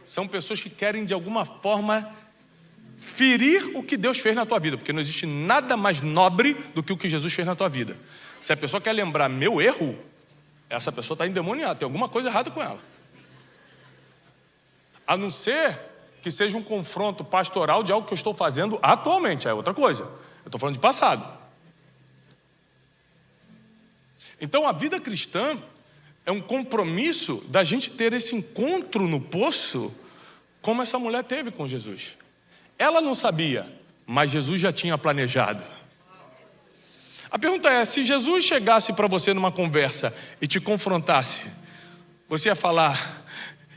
São pessoas que querem de alguma forma ferir o que Deus fez na tua vida, porque não existe nada mais nobre do que o que Jesus fez na tua vida. Se a pessoa quer lembrar meu erro, essa pessoa está endemoniada, tem alguma coisa errada com ela. A não ser que seja um confronto pastoral de algo que eu estou fazendo atualmente, é outra coisa. Eu estou falando de passado. Então a vida cristã é um compromisso da gente ter esse encontro no poço, como essa mulher teve com Jesus. Ela não sabia, mas Jesus já tinha planejado. A pergunta é, se Jesus chegasse para você numa conversa e te confrontasse, você ia falar,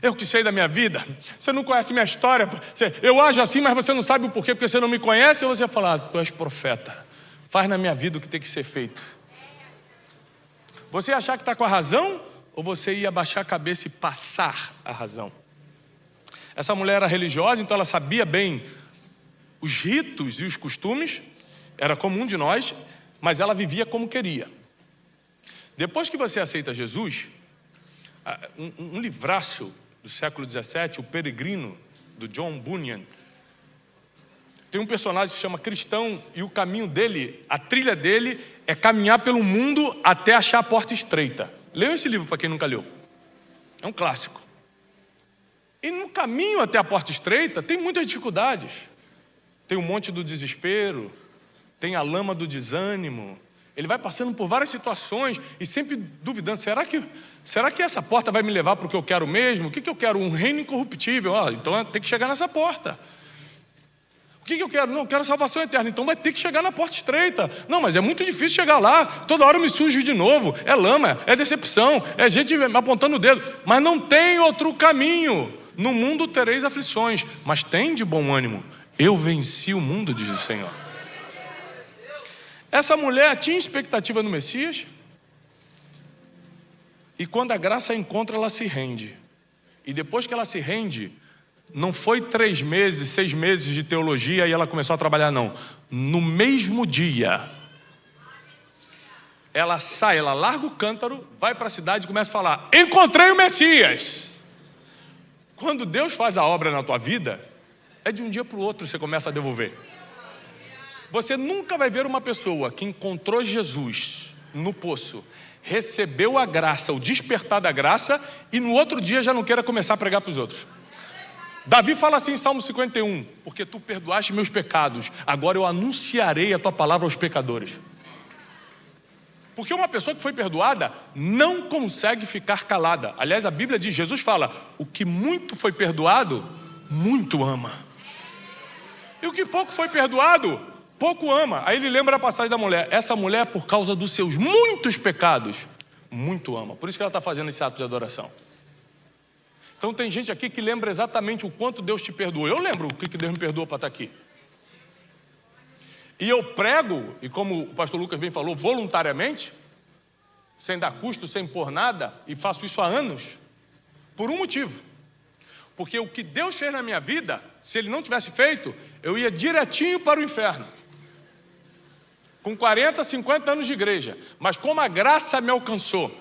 eu que sei da minha vida, você não conhece minha história, eu ajo assim, mas você não sabe o porquê, porque você não me conhece, ou você ia falar, tu és profeta, faz na minha vida o que tem que ser feito. Você ia achar que está com a razão, ou você ia baixar a cabeça e passar a razão? Essa mulher era religiosa, então ela sabia bem os ritos e os costumes, era comum de nós, mas ela vivia como queria. Depois que você aceita Jesus, um livraço do século XVII, O Peregrino, do John Bunyan, tem um personagem que se chama Cristão, e o caminho dele, a trilha dele, é caminhar pelo mundo até achar a porta estreita. Leiam esse livro para quem nunca leu. É um clássico. E no caminho até a porta estreita tem muitas dificuldades. Tem o monte do desespero, tem a lama do desânimo. Ele vai passando por várias situações e sempre duvidando, será que essa porta vai me levar para o que eu quero mesmo? O que eu quero? Um reino incorruptível. Então tem que chegar nessa porta. O que eu quero? Não, eu quero salvação eterna. Então vai ter que chegar na porta estreita. Não, mas é muito difícil chegar lá. Toda hora eu me sujo de novo. É lama, é decepção, é gente me apontando o dedo. Mas não tem outro caminho. No mundo tereis aflições, mas tem de bom ânimo. Eu venci o mundo, diz o Senhor. Essa mulher tinha expectativa no Messias, e quando a graça a encontra, ela se rende. E depois que ela se rende, não foi 3 meses, 6 meses de teologia e ela começou a trabalhar, não. No mesmo dia, ela sai, ela larga o cântaro, vai para a cidade e começa a falar, encontrei o Messias. Quando Deus faz a obra na tua vida, é de um dia para o outro você começa a devolver. Você nunca vai ver uma pessoa que encontrou Jesus no poço, recebeu a graça, o despertar da graça, e no outro dia já não queira começar a pregar para os outros. Davi fala assim em Salmo 51, porque tu perdoaste meus pecados, agora eu anunciarei a tua palavra aos pecadores. Porque uma pessoa que foi perdoada não consegue ficar calada. Aliás, a Bíblia diz, Jesus fala, o que muito foi perdoado, muito ama. E o que pouco foi perdoado, pouco ama. Aí ele lembra a passagem da mulher. Essa mulher, por causa dos seus muitos pecados, muito ama. Por isso que ela está fazendo esse ato de adoração. Então tem gente aqui que lembra exatamente o quanto Deus te perdoou. Eu lembro o que Deus me perdoou para estar aqui. E eu prego, e como o pastor Lucas bem falou, voluntariamente, sem dar custo, sem pôr nada, e faço isso há anos, por um motivo. Porque o que Deus fez na minha vida, se Ele não tivesse feito, eu ia direitinho para o inferno. Com 40, 50 anos de igreja. Mas como a graça me alcançou,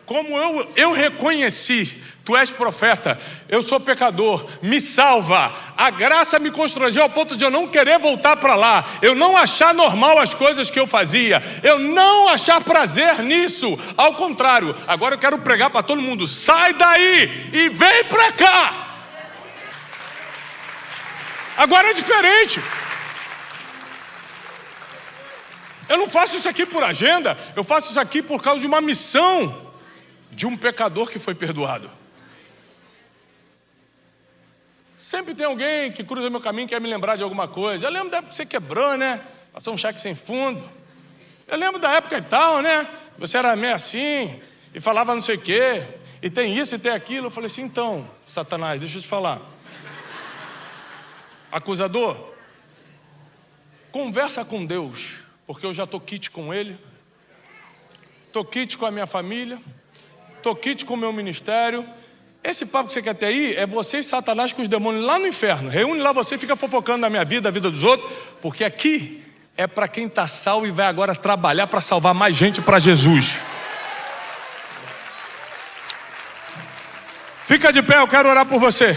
como eu reconheci Tu és profeta, eu sou pecador, me salva. A graça me constrangeu ao ponto de eu não querer voltar para lá, eu não achar normal as coisas que eu fazia, eu não achar prazer nisso. Ao contrário, agora eu quero pregar para todo mundo: sai daí e vem para cá. Agora é diferente. Eu não faço isso aqui por agenda, eu faço isso aqui por causa de uma missão de um pecador que foi perdoado. Sempre tem alguém que cruza meu caminho e quer me lembrar de alguma coisa. Eu lembro da época que você quebrou, né? Passou um cheque sem fundo. Eu lembro da época e tal, né? Você era meio assim e falava não sei o quê. E tem isso e tem aquilo. Eu falei assim: então, Satanás, deixa eu te falar. Acusador, conversa com Deus, porque eu já estou quite com Ele. Estou quite com a minha família. Estou quite com o meu ministério. Esse papo que você quer ter aí é você e Satanás com os demônios lá no inferno. Reúne lá você e fica fofocando na minha vida, a vida dos outros. Porque aqui é para quem está salvo e vai agora trabalhar para salvar mais gente para Jesus. Fica de pé, eu quero orar por você.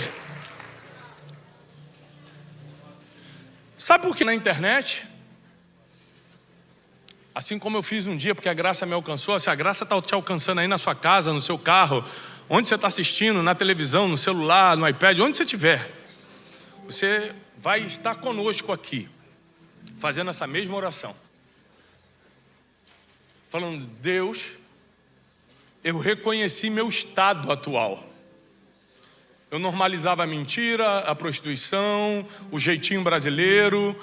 Sabe por que na internet? Assim como eu fiz um dia, porque a graça me alcançou. Se a graça está te alcançando aí na sua casa, no seu carro, onde você está assistindo, na televisão, no celular, no iPad, onde você estiver, você vai estar conosco aqui, fazendo essa mesma oração. Falando: Deus, eu reconheci meu estado atual. Eu normalizava a mentira, a prostituição, o jeitinho brasileiro,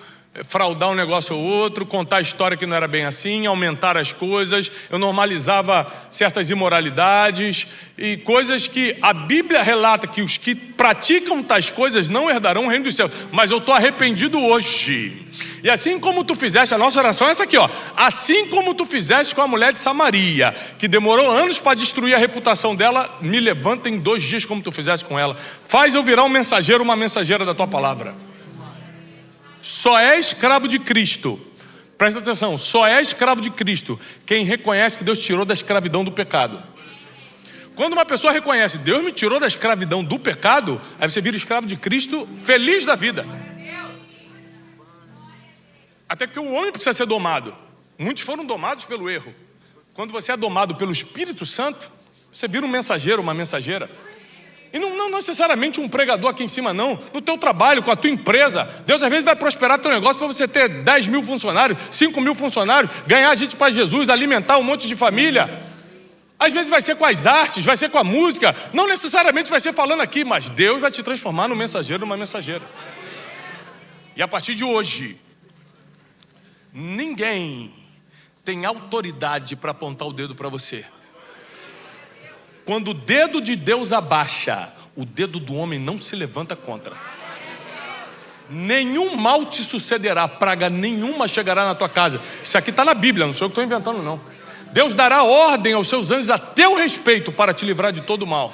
fraudar um negócio ou outro, contar a história que não era bem assim, aumentar as coisas. Eu normalizava certas imoralidades e coisas que a Bíblia relata que os que praticam tais coisas não herdarão o reino dos céus. Mas eu estou arrependido hoje. E assim como tu fizeste, a nossa oração é essa aqui, ó. Assim como tu fizeste com a mulher de Samaria, que demorou anos para destruir a reputação dela, me levanta em 2 dias como tu fizeste com ela. Faz eu virar um mensageiro, uma mensageira da tua palavra. Só é escravo de Cristo, presta atenção, só é escravo de Cristo quem reconhece que Deus tirou da escravidão do pecado. Quando uma pessoa reconhece: Deus me tirou da escravidão do pecado, aí você vira escravo de Cristo, feliz da vida. Até porque o homem precisa ser domado. Muitos foram domados pelo erro. Quando você é domado pelo Espírito Santo, você vira um mensageiro, uma mensageira. E não necessariamente um pregador aqui em cima, não. No teu trabalho, com a tua empresa, Deus às vezes vai prosperar teu negócio para você ter 10 mil funcionários, 5 mil funcionários, ganhar gente para Jesus, alimentar um monte de família. Às vezes vai ser com as artes, vai ser com a música, não necessariamente vai ser falando aqui, mas Deus vai te transformar num mensageiro, numa mensageira. E a partir de hoje, ninguém tem autoridade para apontar o dedo para você. Quando o dedo de Deus abaixa, o dedo do homem não se levanta contra. Nenhum mal te sucederá, praga nenhuma chegará na tua casa. Isso aqui está na Bíblia, não sou eu que estou inventando, não. Deus dará ordem aos seus anjos a teu respeito para te livrar de todo mal.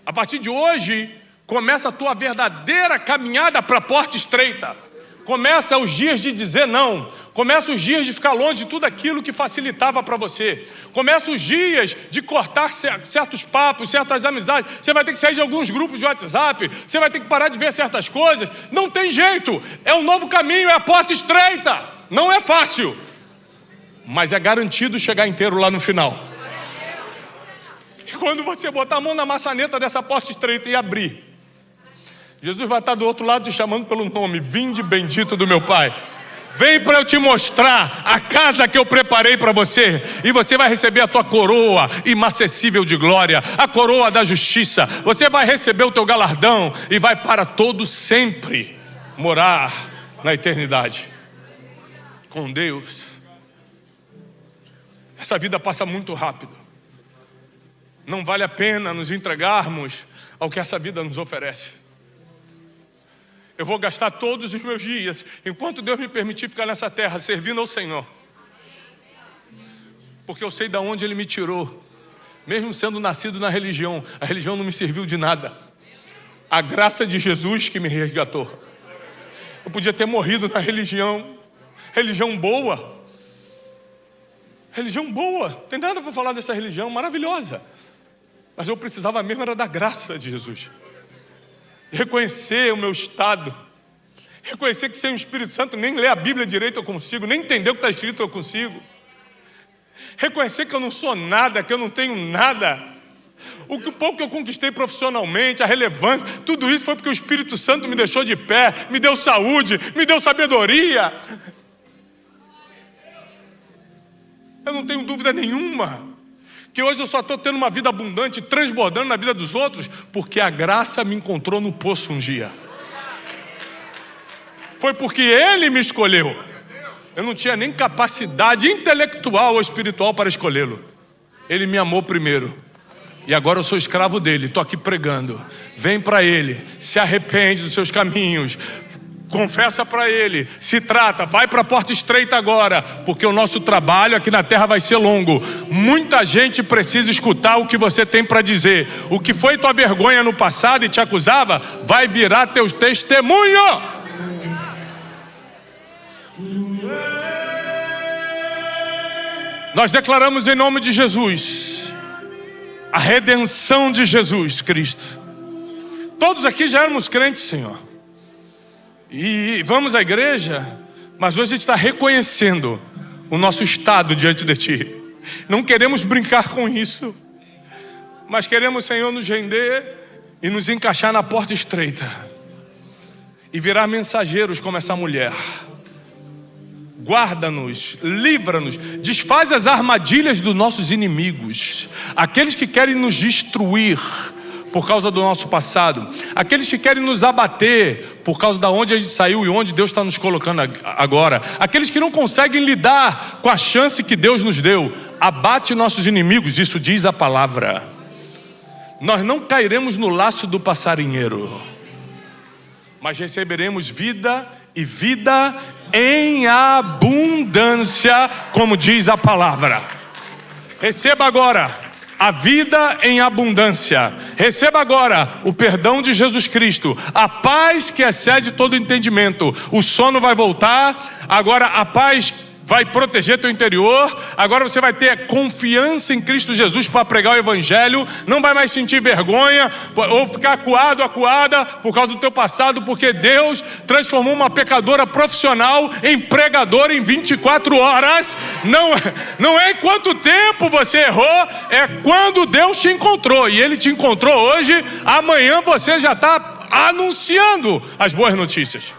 A partir de hoje, começa a tua verdadeira caminhada para a porta estreita. Começa os dias de dizer não. Começa os dias de ficar longe de tudo aquilo que facilitava para você. Começa os dias de cortar certos papos, certas amizades. Você vai ter que sair de alguns grupos de WhatsApp. Você vai ter que parar de ver certas coisas. Não tem jeito. É um novo caminho, é a porta estreita. Não é fácil, mas é garantido chegar inteiro lá no final. E quando você botar a mão na maçaneta dessa porta estreita e abrir, Jesus vai estar do outro lado te chamando pelo nome: vinde bendito do meu Pai. Vem para eu te mostrar a casa que eu preparei para você. E você vai receber a tua coroa inacessível de glória, a coroa da justiça. Você vai receber o teu galardão e vai para todo sempre morar na eternidade com Deus. Essa vida passa muito rápido. Não vale a pena nos entregarmos ao que essa vida nos oferece. Eu vou gastar todos os meus dias, enquanto Deus me permitir ficar nessa terra, servindo ao Senhor. Porque eu sei de onde Ele me tirou. Mesmo sendo nascido na religião, a religião não me serviu de nada. A graça de Jesus que me resgatou. Eu podia ter morrido na religião boa. Religião boa, tem nada para falar dessa religião maravilhosa. Mas eu precisava mesmo era da graça de Jesus. Reconhecer o meu estado. Reconhecer que sem o Espírito Santo nem ler a Bíblia direito eu consigo, nem entender o que está escrito eu consigo. Reconhecer que eu não sou nada, que eu não tenho nada. O pouco que eu conquistei profissionalmente, a relevância, tudo isso foi porque o Espírito Santo me deixou de pé, me deu saúde, me deu sabedoria. Eu não tenho dúvida nenhuma que hoje eu só estou tendo uma vida abundante, transbordando na vida dos outros, porque a graça me encontrou no poço um dia. Foi porque Ele me escolheu. Eu não tinha nem capacidade intelectual ou espiritual para escolhê-lo. Ele me amou primeiro. E agora eu sou escravo dele, estou aqui pregando. Vem para Ele, se arrepende dos seus caminhos, confessa para Ele, se trata, vai para a porta estreita agora, porque o nosso trabalho aqui na terra vai ser longo. Muita gente precisa escutar o que você tem para dizer. O que foi tua vergonha no passado e te acusava, vai virar teu testemunho. Nós declaramos em nome de Jesus a redenção de Jesus Cristo. Todos aqui já éramos crentes, Senhor, e vamos à igreja, mas hoje a gente está reconhecendo o nosso estado diante de Ti. Não queremos brincar com isso, mas queremos, Senhor, nos render e nos encaixar na porta estreita e virar mensageiros como essa mulher. Guarda-nos, livra-nos, desfaz as armadilhas dos nossos inimigos, aqueles que querem nos destruir por causa do nosso passado, aqueles que querem nos abater por causa de onde a gente saiu e onde Deus está nos colocando agora, aqueles que não conseguem lidar com a chance que Deus nos deu. Abate nossos inimigos, isso diz a palavra. Nós não cairemos no laço do passarinheiro, mas receberemos vida e vida em abundância, como diz a palavra. Receba agora a vida em abundância. Receba agora o perdão de Jesus Cristo, a paz que excede todo entendimento. O sono vai voltar, agora a paz vai proteger teu interior. Agora você vai ter confiança em Cristo Jesus para pregar o Evangelho. Não vai mais sentir vergonha ou ficar acuado, acuada por causa do teu passado, porque Deus transformou uma pecadora profissional em pregadora em 24 horas. Não é em quanto tempo você errou, é quando Deus te encontrou. E Ele te encontrou hoje. Amanhã você já está anunciando as boas notícias.